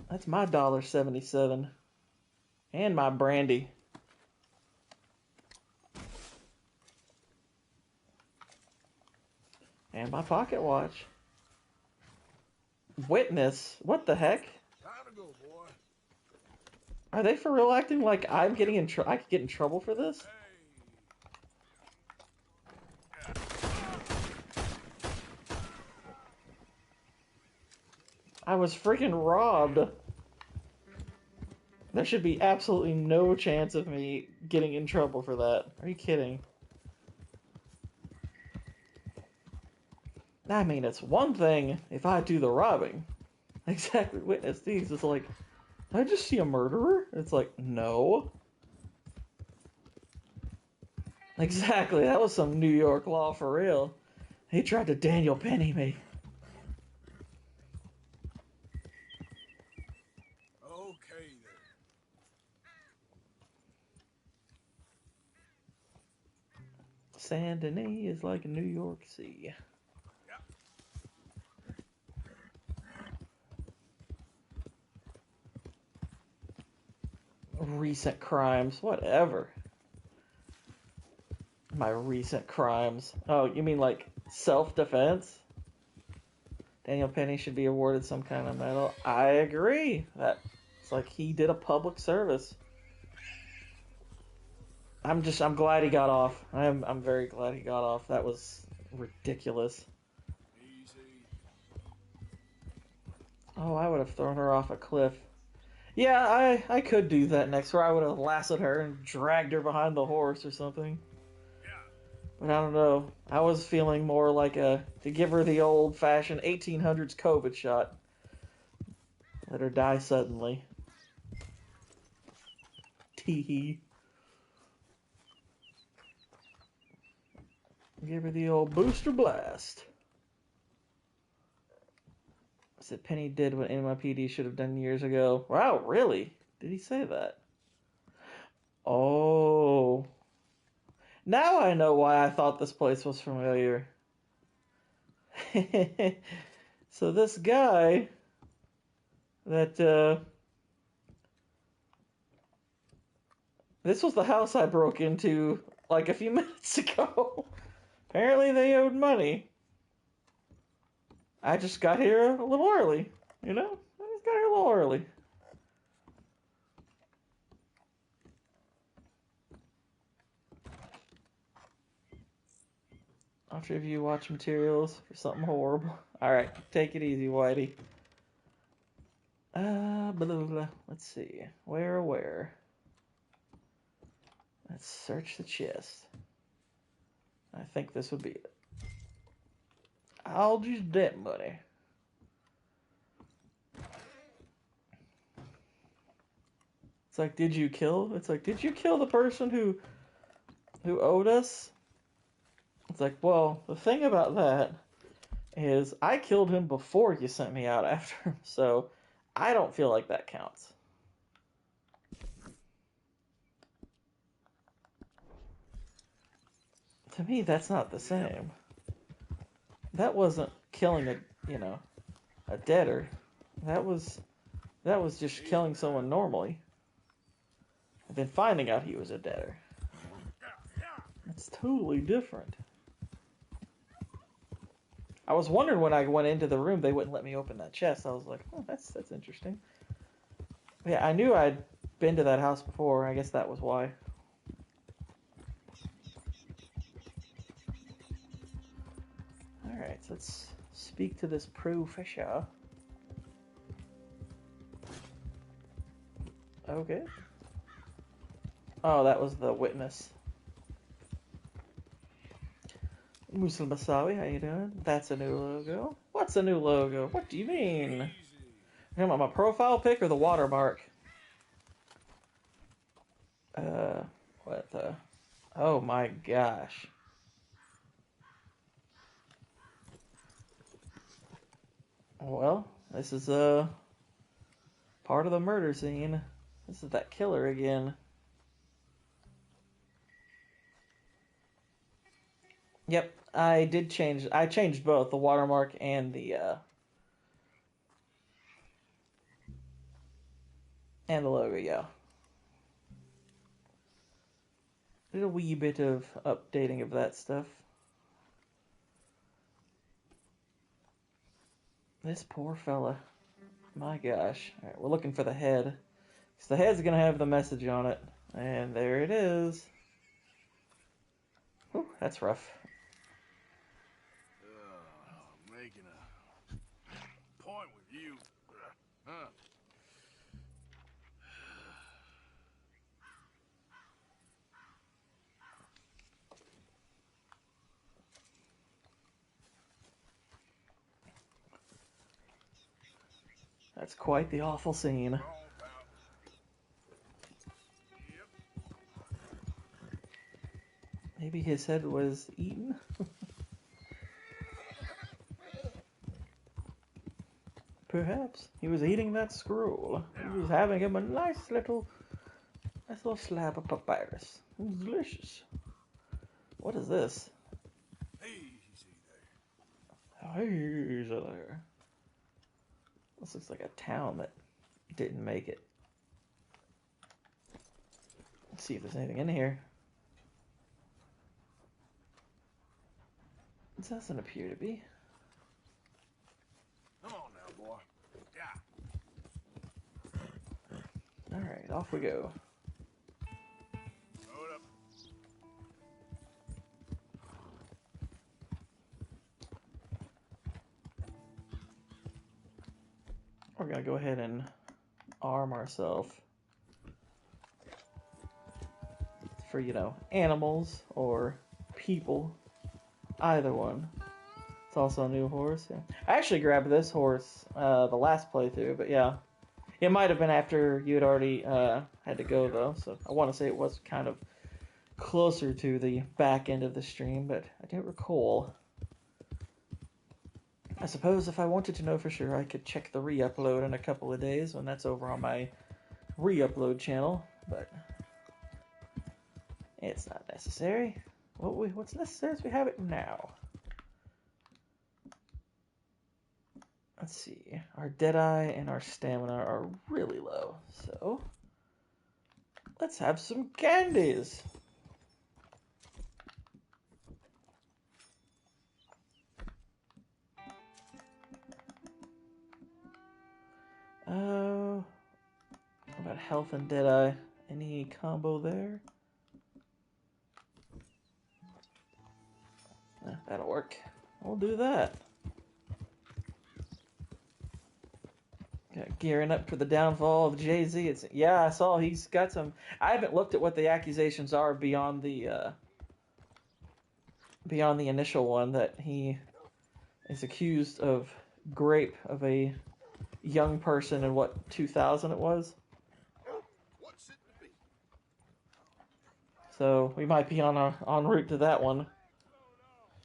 That's my $1.77. And my brandy. And my pocket watch. Witness? What the heck? Time to go, boy. Are they for real acting like I'm getting in I could get in trouble for this? I was freaking robbed. There should be absolutely no chance of me getting in trouble for that. Are you kidding? I mean, it's one thing if I do the robbing. Exactly, witness these. It's like, did I just see a murderer? It's like, no. Exactly, that was some New York law for real. He tried to Daniel Penny me. Okay then. Saint Denis is like New York City. Recent crimes, whatever. My recent crimes. Oh, you mean like self-defense? Daniel Penny should be awarded some kind of medal. I agree. It's like he did a public service. I'm glad he got off. I'm very glad he got off. That was ridiculous. Easy. Oh, I would have thrown her off a cliff. Yeah, I could do that next, where I would have lassoed her and dragged her behind the horse or something. But I don't know. I was feeling more like to give her the old-fashioned 1800s COVID shot. Let her die suddenly. Tee-hee. Give her the old booster blast. Said Penny did what NYPD should have done years ago. Wow, really? Did he say that? Oh. Now I know why I thought this place was familiar. So this guy that this was the house I broke into like a few minutes ago. Apparently they owed money. I just got here a little early, you know? I just got here a little early. After you watch materials for something horrible. Alright, take it easy, Whitey. Blah, blah, blah. Let's see. Where? Let's search the chest. I think this would be it. I'll just debt money. It's like, did you kill the person who owed us? It's like, well, the thing about that is I killed him before you sent me out after him, so I don't feel like that counts. To me, that's not the same. That wasn't killing a debtor. That was just killing someone normally. And then finding out he was a debtor. That's totally different. I was wondering when I went into the room they wouldn't let me open that chest. I was like, oh, that's interesting. Yeah, I knew I'd been to that house before. I guess that was why. Alright, so let's speak to this professor. Okay. Oh, that was the witness. Muslim Basawi, how you doing? That's a new logo. What's a new logo? What do you mean? Am I my profile pic or the watermark? What the? Oh my gosh. Well, this is part of the murder scene. This is that killer again. Yep, I did change. I changed both the watermark and the logo. Yeah, did a wee bit of updating of that stuff. This poor fella. My gosh. All right, we're looking for the head. 'Cause the head's gonna have the message on it. And there it is. Whew, that's rough. Making a point with you. Huh? That's quite the awful scene. Maybe his head was eaten? Perhaps. He was eating that scroll. He was having him a nice little slab of papyrus. It was delicious. What is this? Easy there. This looks like a town that didn't make it. Let's see if there's anything in here. It doesn't appear to be. Come on now, boy. Yeah. Alright, off we go. Hold up. We're gonna go ahead and arm ourselves for, you know, animals or people. Either one. It's also a new horse. Yeah. I actually grabbed this horse the last playthrough, but yeah. It might have been after you had already had to go, though, so I want to say it was kind of closer to the back end of the stream, but I don't recall. I suppose if I wanted to know for sure, I could check the re-upload in a couple of days when that's over on my re-upload channel, but it's not necessary. What's necessary is we have it now. Let's see. Our Deadeye and our stamina are really low, so let's have some candies. What about health and Deadeye? Any combo there? That'll work. We'll do that. Gearing up for the downfall of Jay-Z. Yeah, I saw he's got some. I haven't looked at what the accusations are beyond the initial one that he is accused of rape of a young person in what 2000 it was. So we might be en route to that one.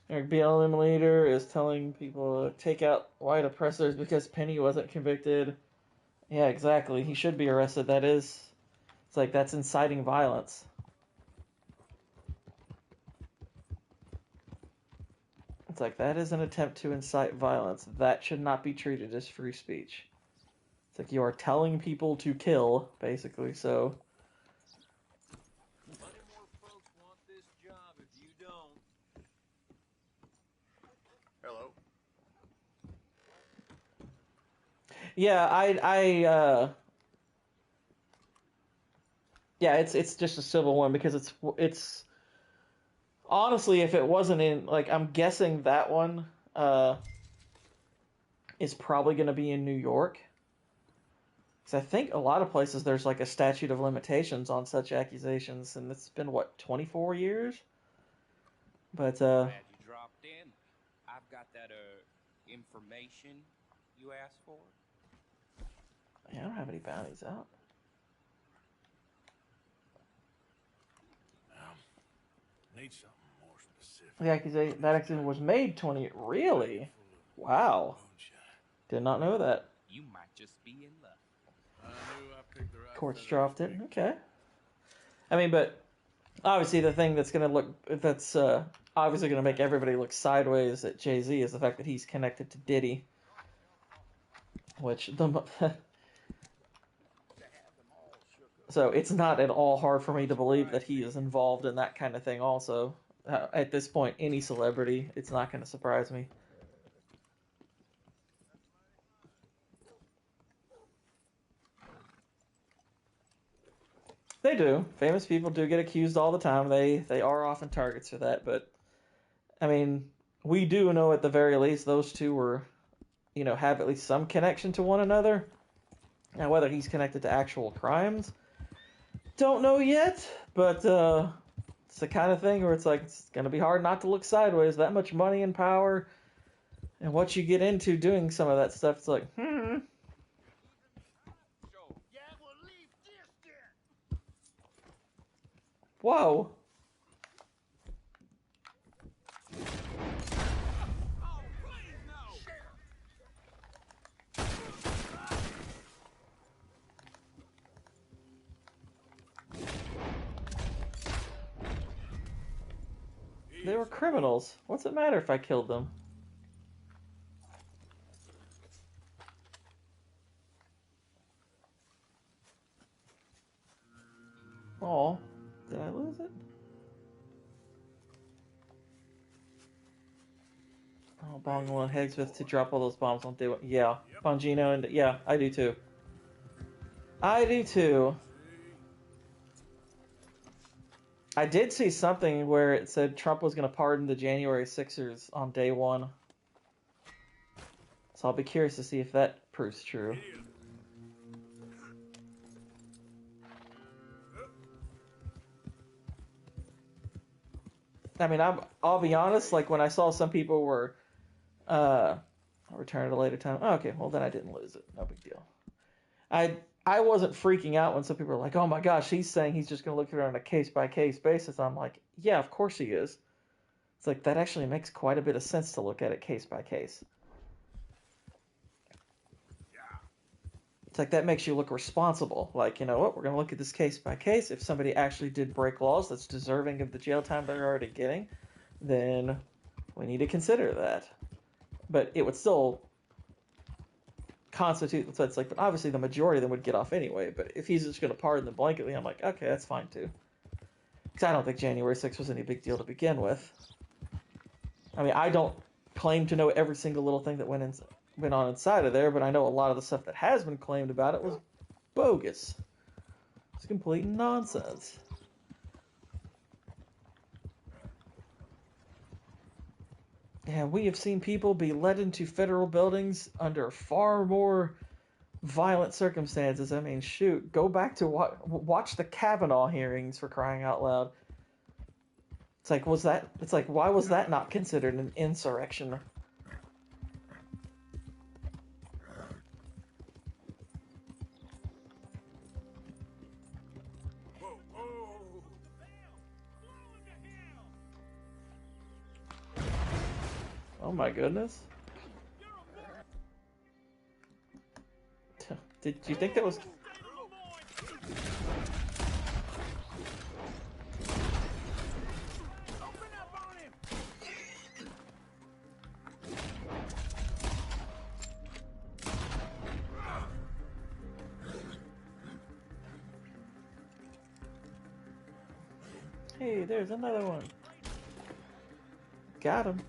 Eric BLM leader is telling people to take out white oppressors because Penny wasn't convicted. Yeah, exactly. He should be arrested. It's like that's inciting violence. It's like that is an attempt to incite violence. That should not be treated as free speech. It's like you are telling people to kill, basically, so. Plenty more folks want this job if you don't. Hello. Yeah, yeah, it's just a civil one because it's honestly, if it wasn't in, like, I'm guessing that one is probably going to be in New York. Because I think a lot of places there's like a statute of limitations on such accusations, and it's been, what, 24 years? But, Glad you dropped in. I've got that, information you asked for. yeah, I don't have any bounties out. Need something more specific. The accusation, that accusation was made 20, really? Wow. Did not know that. You might just be in luck. I knew I picked the right Courts feather. dropped it. Okay. I mean, but obviously the thing that's going to look, that's obviously going to make everybody look sideways at Jay-Z is the fact that he's connected to Diddy. Which, so it's not at all hard for me to believe that he is involved in that kind of thing also. At this point, any celebrity, it's not going to surprise me. They do. Famous people do get accused all the time. They are often targets for that, but I mean, we do know at the very least those two were, have at least some connection to one another. Now, whether he's connected to actual crimes, don't know yet, but it's the kind of thing where it's like, it's going to be hard not to look sideways. That much money and power, and what you get into doing some of that stuff, it's like, whoa. They were criminals. What's it matter if I killed them? Oh, did I lose it? Oh, Bongolo and Hagsmith to drop all those bombs on day one. Yeah, Bongino and yeah, I do too. I do too. I did see something where it said Trump was going to pardon the January 6ers on day one. So I'll be curious to see if that proves true. I mean, I'll be honest, like when I saw some people were, I'll return at a later time. Oh, okay, well then I didn't lose it. No big deal. I wasn't freaking out when some people were like, oh my gosh, he's saying he's just going to look at it on a case-by-case basis. I'm like, yeah, of course he is. It's like, that actually makes quite a bit of sense to look at it case-by-case. It's like, that makes you look responsible. Like, you know what, we're going to look at this case-by-case. If somebody actually did break laws that's deserving of the jail time they're already getting, then we need to consider that. But it would still constitute, so it's like, but obviously the majority of them would get off anyway, but if he's just going to pardon them blanketly, I'm like, okay, that's fine too. Because I don't think January 6th was any big deal to begin with. I mean, I don't claim to know every single little thing that went on inside of there, but I know a lot of the stuff that has been claimed about it was bogus. It's complete nonsense. Yeah, we have seen people be led into federal buildings under far more violent circumstances. I mean, shoot, go back to watch the Kavanaugh hearings, for crying out loud. It's like, why was that not considered an insurrection? Oh my goodness. Did you think that was... Hey, there's another one. Got him.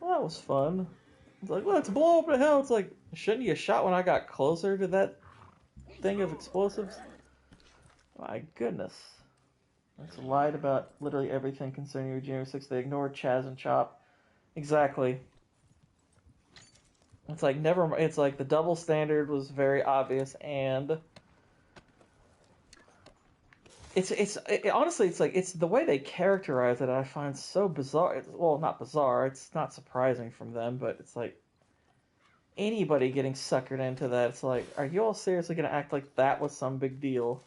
Well, that was fun. It's like, let's blow up the hell. It's like, shouldn't you have shot when I got closer to that thing of explosives? My goodness. It's lied about literally everything concerning January 6th. They ignored Chaz and Chop. Exactly. It's like, it's like the double standard was very obvious, and honestly, it's like, it's the way they characterize it I find so bizarre. Well, not bizarre, it's not surprising from them, but it's like, anybody getting suckered into that, it's like, are you all seriously going to act like that was some big deal?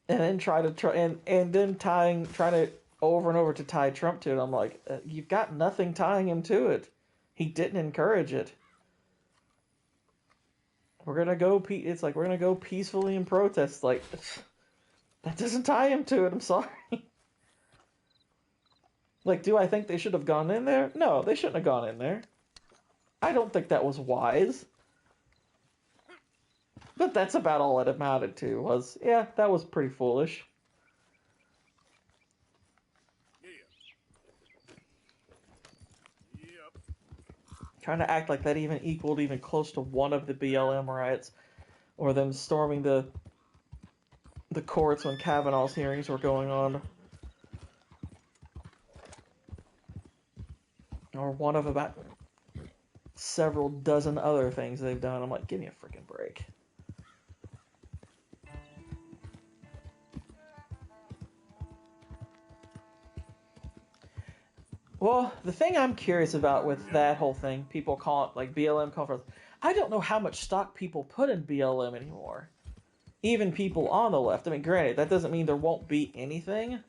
And then trying to over and over to tie Trump to it. I'm like, you've got nothing tying him to it. He didn't encourage it. We're gonna go. It's like, we're gonna go peacefully and protest. Like, that doesn't tie him to it. I'm sorry. Like, do I think they should have gone in there? No, they shouldn't have gone in there. I don't think that was wise. But that's about all it amounted to, was, yeah, that was pretty foolish. Trying to act like that even equaled even close to one of the BLM riots, or them storming the courts when Kavanaugh's hearings were going on, or one of about several dozen other things they've done. I'm like, give me a freaking break. Well, the thing I'm curious about with that whole thing, people call it like BLM conference. I don't know how much stock people put in BLM anymore. Even people on the left. I mean, granted, that doesn't mean there won't be anything,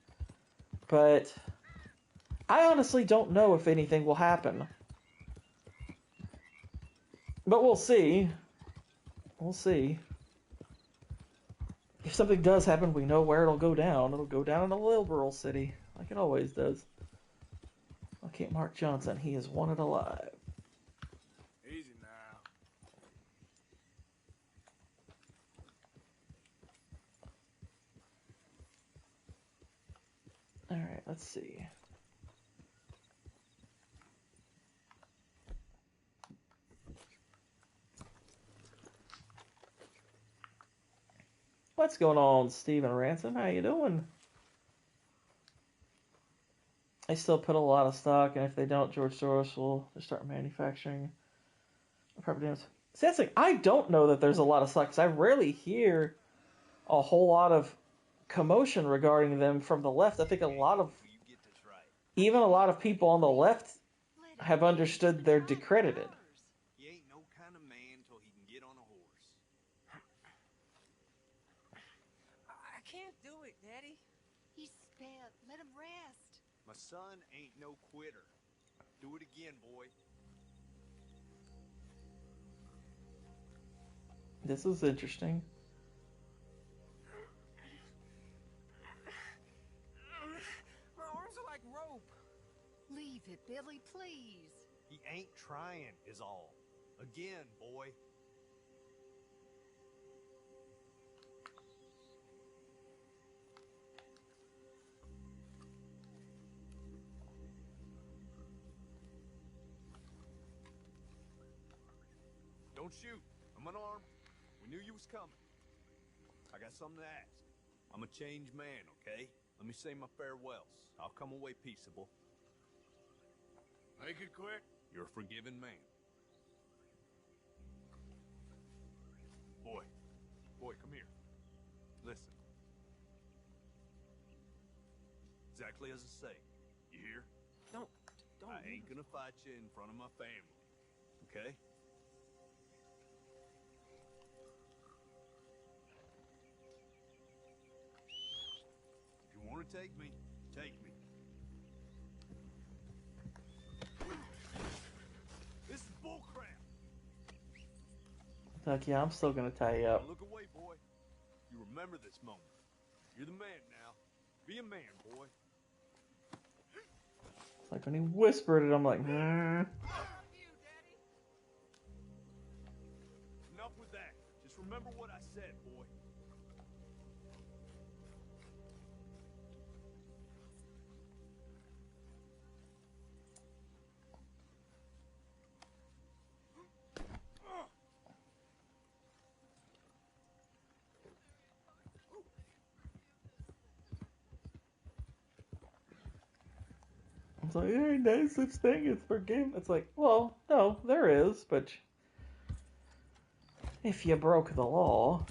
but I honestly don't know if anything will happen. But we'll see. We'll see. If something does happen, we know where it'll go down. It'll go down in a liberal city, like it always does. Okay, Mark Johnson, he is wanted alive. Easy now. Alright, let's see. What's going on, Steven Ransom? How you doing? I still put a lot of stock, and if they don't, George Soros will just start manufacturing property damage. See, that's like, I don't know that there's a lot of stock, because I rarely hear a whole lot of commotion regarding them from the left. I think even a lot of people on the left have understood they're discredited. He ain't no kind of man till he can get on a horse. I can't do it, Daddy. He's spent. Let him rest. My son ain't no quitter. Do it again, boy. This is interesting. My arms are like rope. Leave it, Billy, please. He ain't trying, is all. Again, boy. Don't shoot. I'm unarmed. We knew you was coming. I got something to ask. I'm a changed man, okay? Let me say my farewells. I'll come away peaceable. Make it quick. You're a forgiven man. Boy. Boy, come here. Listen. Exactly as I say. You hear? Don't. I ain't gonna fight you in front of my family. Okay? If you want to take me, take me. This is bullcrap. Like, yeah, I'm still gonna tie you up. Now look away, boy. You remember this moment. You're the man now. Be a man, boy. It's like when he whispered it, I'm like, Enough with that. Just remember what I said, boy. It's like, there ain't no such thing as forgiveness. It's like, well, no, there is, but if you broke the law,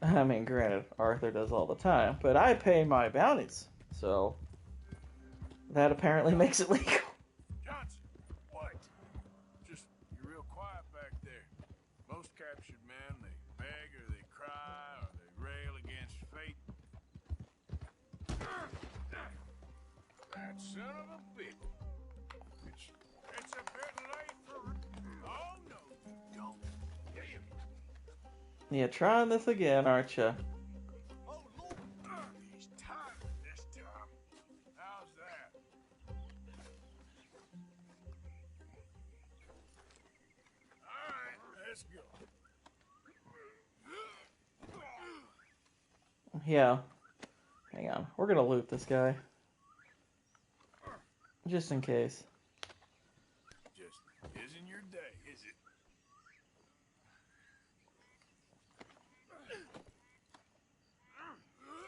I mean, granted, Arthur does all the time, but I pay my bounties, so that apparently makes it legal. Johnson, what? Just, you're real quiet back there. Most captured men, they beg or they cry or they rail against fate. That son of a bitch. It's a bit late for... Oh, no, you don't. Damn. You're trying this again, aren't you? Oh, Lord. He's tired this time. How's that? All right, let's go. Yeah. Hang on. We're gonna loot this guy. Just in case. Just isn't your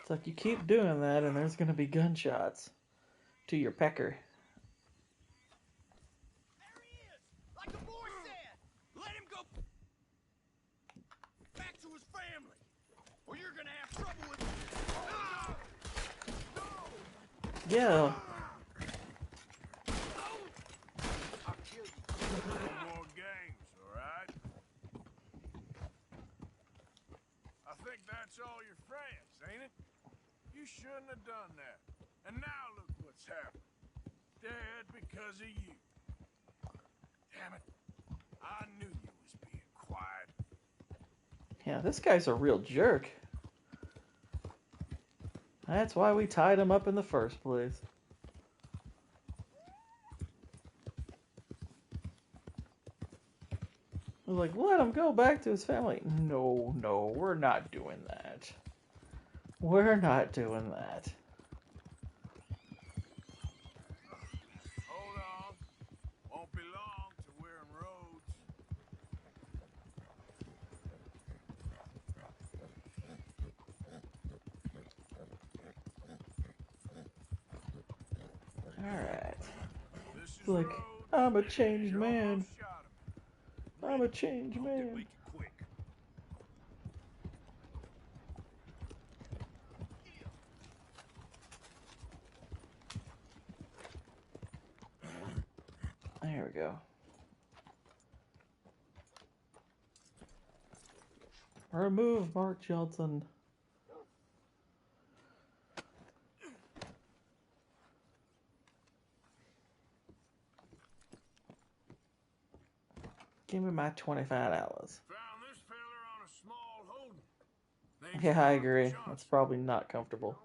It's like you keep doing that and there's gonna be gunshots to your pecker. There he is! Like the boy said! Let him go back to his family! Or you're gonna have trouble with... Yeah. I'll kill you. No more games, alright? I think that's all your friends, ain't it? You shouldn't have done that. And now look what's happened. Dead because of you. Damn it. I knew you was being quiet. Yeah, this guy's a real jerk. That's why we tied him up in the first place. We're like, let him go back to his family. No, no, we're not doing that. We're not doing that. Hold on. Won't be long till we're in Rhodes. Alright. Like, I'm a changed man. I'm a changed man. There we go. Remove Mark Johnson. Give me my $25. Found this feller on a small holding. Yeah, I agree. That's probably not comfortable.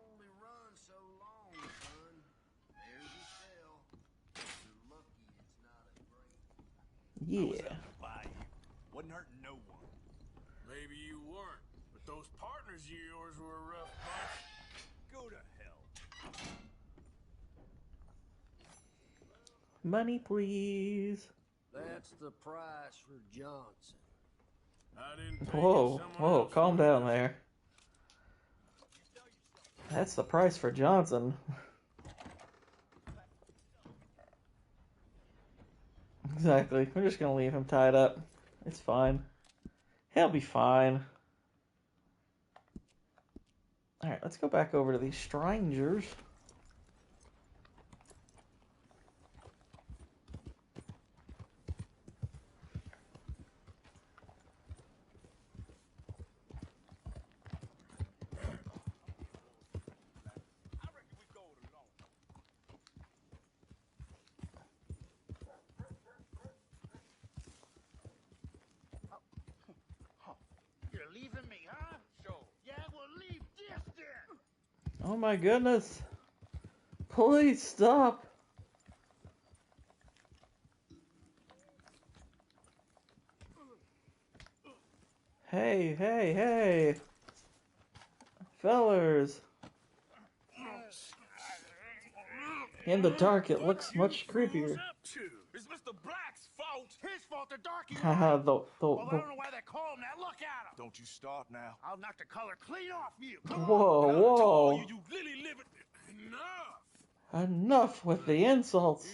Yeah. Wasn't hurting no one. Maybe you weren't, but those partners of yours were a rough bunch. Go to hell. Money, please. That's the price for Johnson. I didn't Whoa, whoa, calm down there. That's the price for Johnson. Exactly. We're just gonna leave him tied up. It's fine. He'll be fine. Alright, let's go back over to these strangers. You're leaving me, huh? Sure. Yeah, well, leave this then. Oh my goodness. Please stop. Hey, hey, hey. Fellers. In the dark, it looks much creepier. It's Mr. Black's fault. His fault the darky. Haha, Well, I don't know why they call him that. Look at him. Don't you start now. I'll knock the color clean off you. Whoa, whoa. You really live it. Enough. Enough with the insults.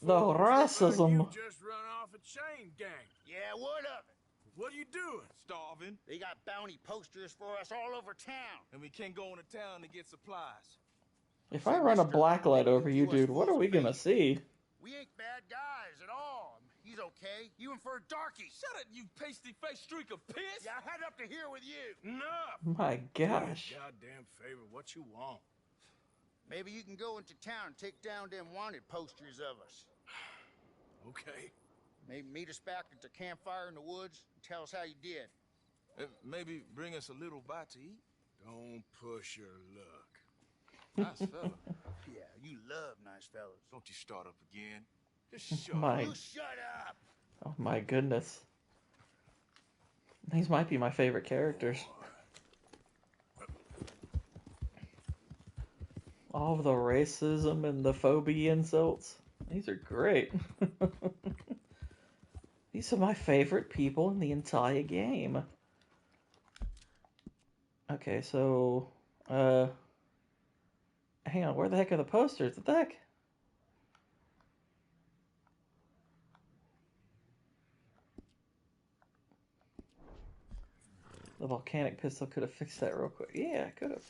The racism. You just run off a chain gang. Yeah, what of it? What are you doing? Starving. They got bounty posters for us all over town. And we can't go into town to get supplies. If I run a blacklight over you, dude, what are we gonna see? We ain't bad guys at all. He's okay, even for a darky. Shut it, you pasty-faced streak of piss! Yeah, I had up to here with you. Enough! My gosh. Goddamn favor, what you want? Maybe you can go into town and take down them wanted posters of us. Okay. Maybe meet us back at the campfire in the woods and tell us how you did. Maybe bring us a little bite to eat. Don't push your luck. Nice fella. Yeah, you love nice fellas. Don't you start up again. Just shut My- up. You shut up! Oh my goodness. These might be my favorite characters. All of the racism and the phobia insults. These are great. These are my favorite people in the entire game. Okay, so Hang on, where the heck are the posters? What the heck? The volcanic pistol could have fixed that real quick. Yeah, it could have.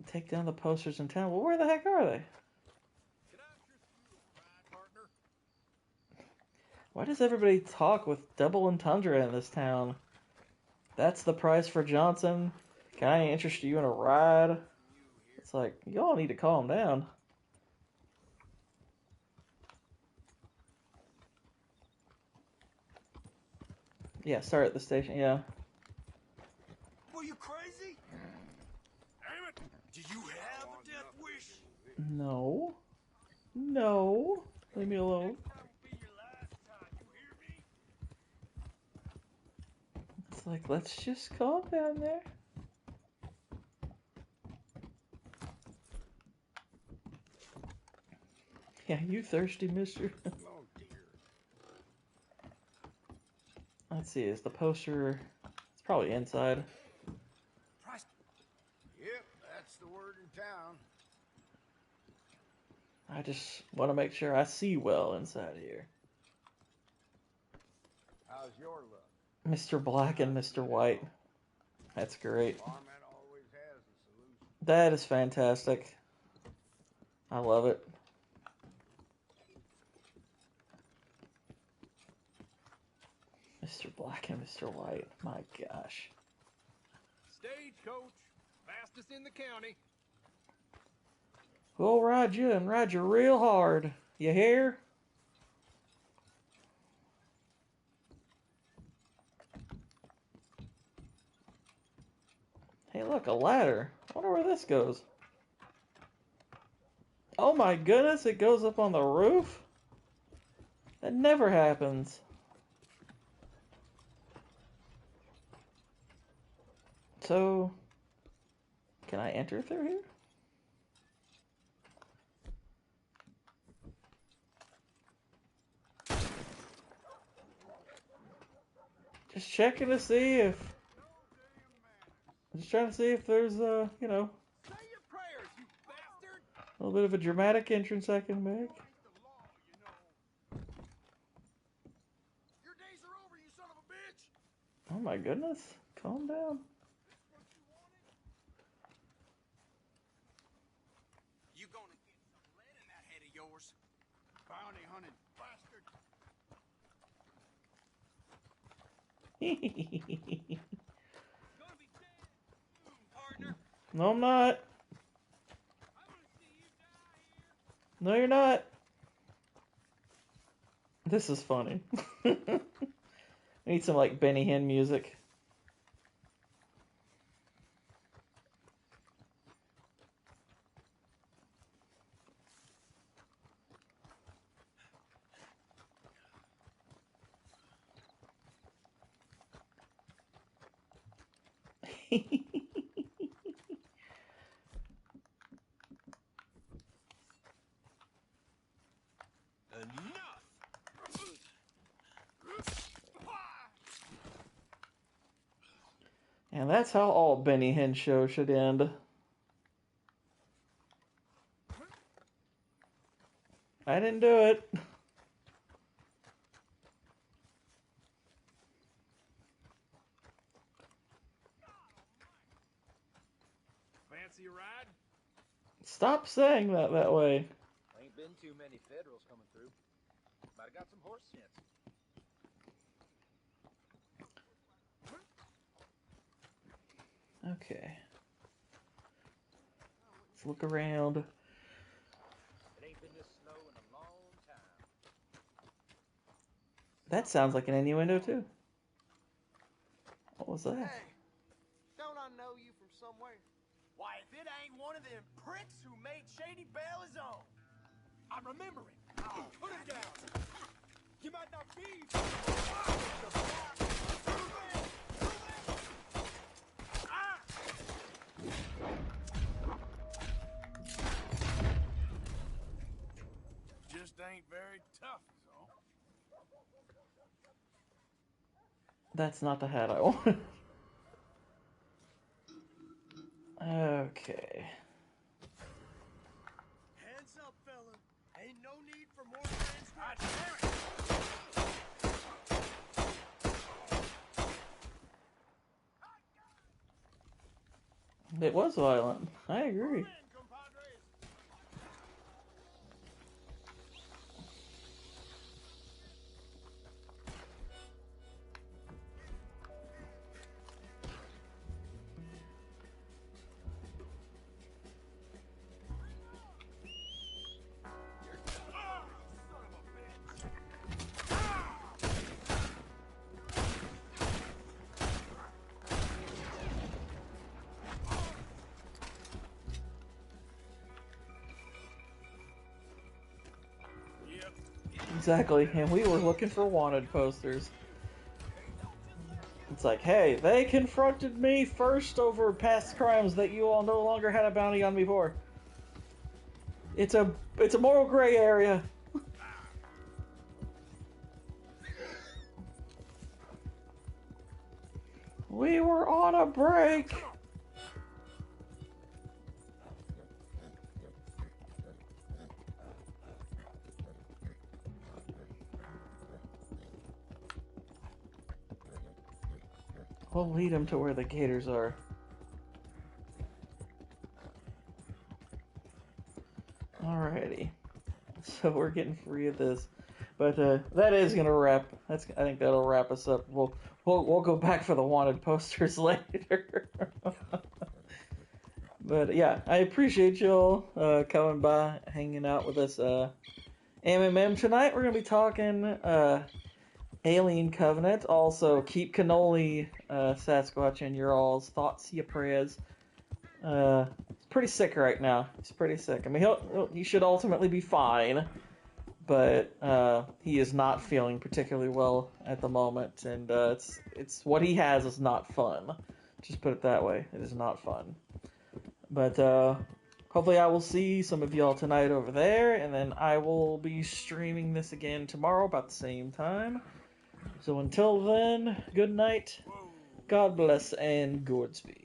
Take down the posters in town. Well, where the heck are they? Why does everybody talk with double entendre in this town? That's the price for Johnson. Can I interest you in a ride? It's like, y'all need to calm down. Yeah, start at the station, yeah. Were you crazy? Damn it! Do you have a death wish? No. No. Leave me alone. It's like, let's just calm down there. Yeah, you thirsty, mister? Let's see, is the poster... It's probably inside. Yep, that's the word in town. I just want to make sure I see well inside here. How's your luck? Mr. Black and Mr. White. That's great. Barman always has a solution. That is fantastic. I love it. Mr. Black and Mr. White. My gosh. Stagecoach, fastest in the county. We'll ride you and ride you real hard. You hear? Hey, look, a ladder. I wonder where this goes. Oh my goodness, it goes up on the roof? That never happens. So, can I enter through here? Just checking to see if... Just trying to see if there's, you know... A little bit of a dramatic entrance I can make. Oh my goodness. Calm down. You gonna get some lead in that head of yours? Bounty hunting bastard. No, I'm not. No, you're not. This is funny. I need some, like, Benny Hinn music. And that's how all Benny Hinn shows should end. I didn't do it. Fancy a ride? Stop saying that way. Ain't been too many Federals coming through. Might have got some horse sense. Okay. Let's look around. It ain't been this slow in a long time. That sounds like an innuendo too. What was that? Hey, don't I know you from somewhere? Why, if it ain't one of them pricks who made Shady Bell his own. I remember him. Oh, put him down. You might not be. Just ain't very tough, is all. That's not the hat I want. Okay. Hands up, fella. Ain't no need for more transgression. It was violent. I agree. Exactly, and we were looking for wanted posters. It's like, hey, they confronted me first over past crimes that you all no longer had a bounty on me for. It's a moral gray area. We were on a break. We'll lead him to where the gators are. Alrighty. So we're getting free of this. But that is gonna wrap. I think that'll wrap us up. We'll go back for the wanted posters later. But yeah, I appreciate y'all coming by, hanging out with us. MMM tonight. We're gonna be talking Alien Covenant. Also, keep Cannoli, Sasquatch, in your all's thoughts, your prayers. He's pretty sick right now. He's pretty sick. I mean, he should ultimately be fine, but he is not feeling particularly well at the moment, and it's what he has is not fun. Just put it that way. It is not fun. But hopefully I will see some of y'all tonight over there, and then I will be streaming this again tomorrow about the same time. So until then, good night, God bless, and Godspeed.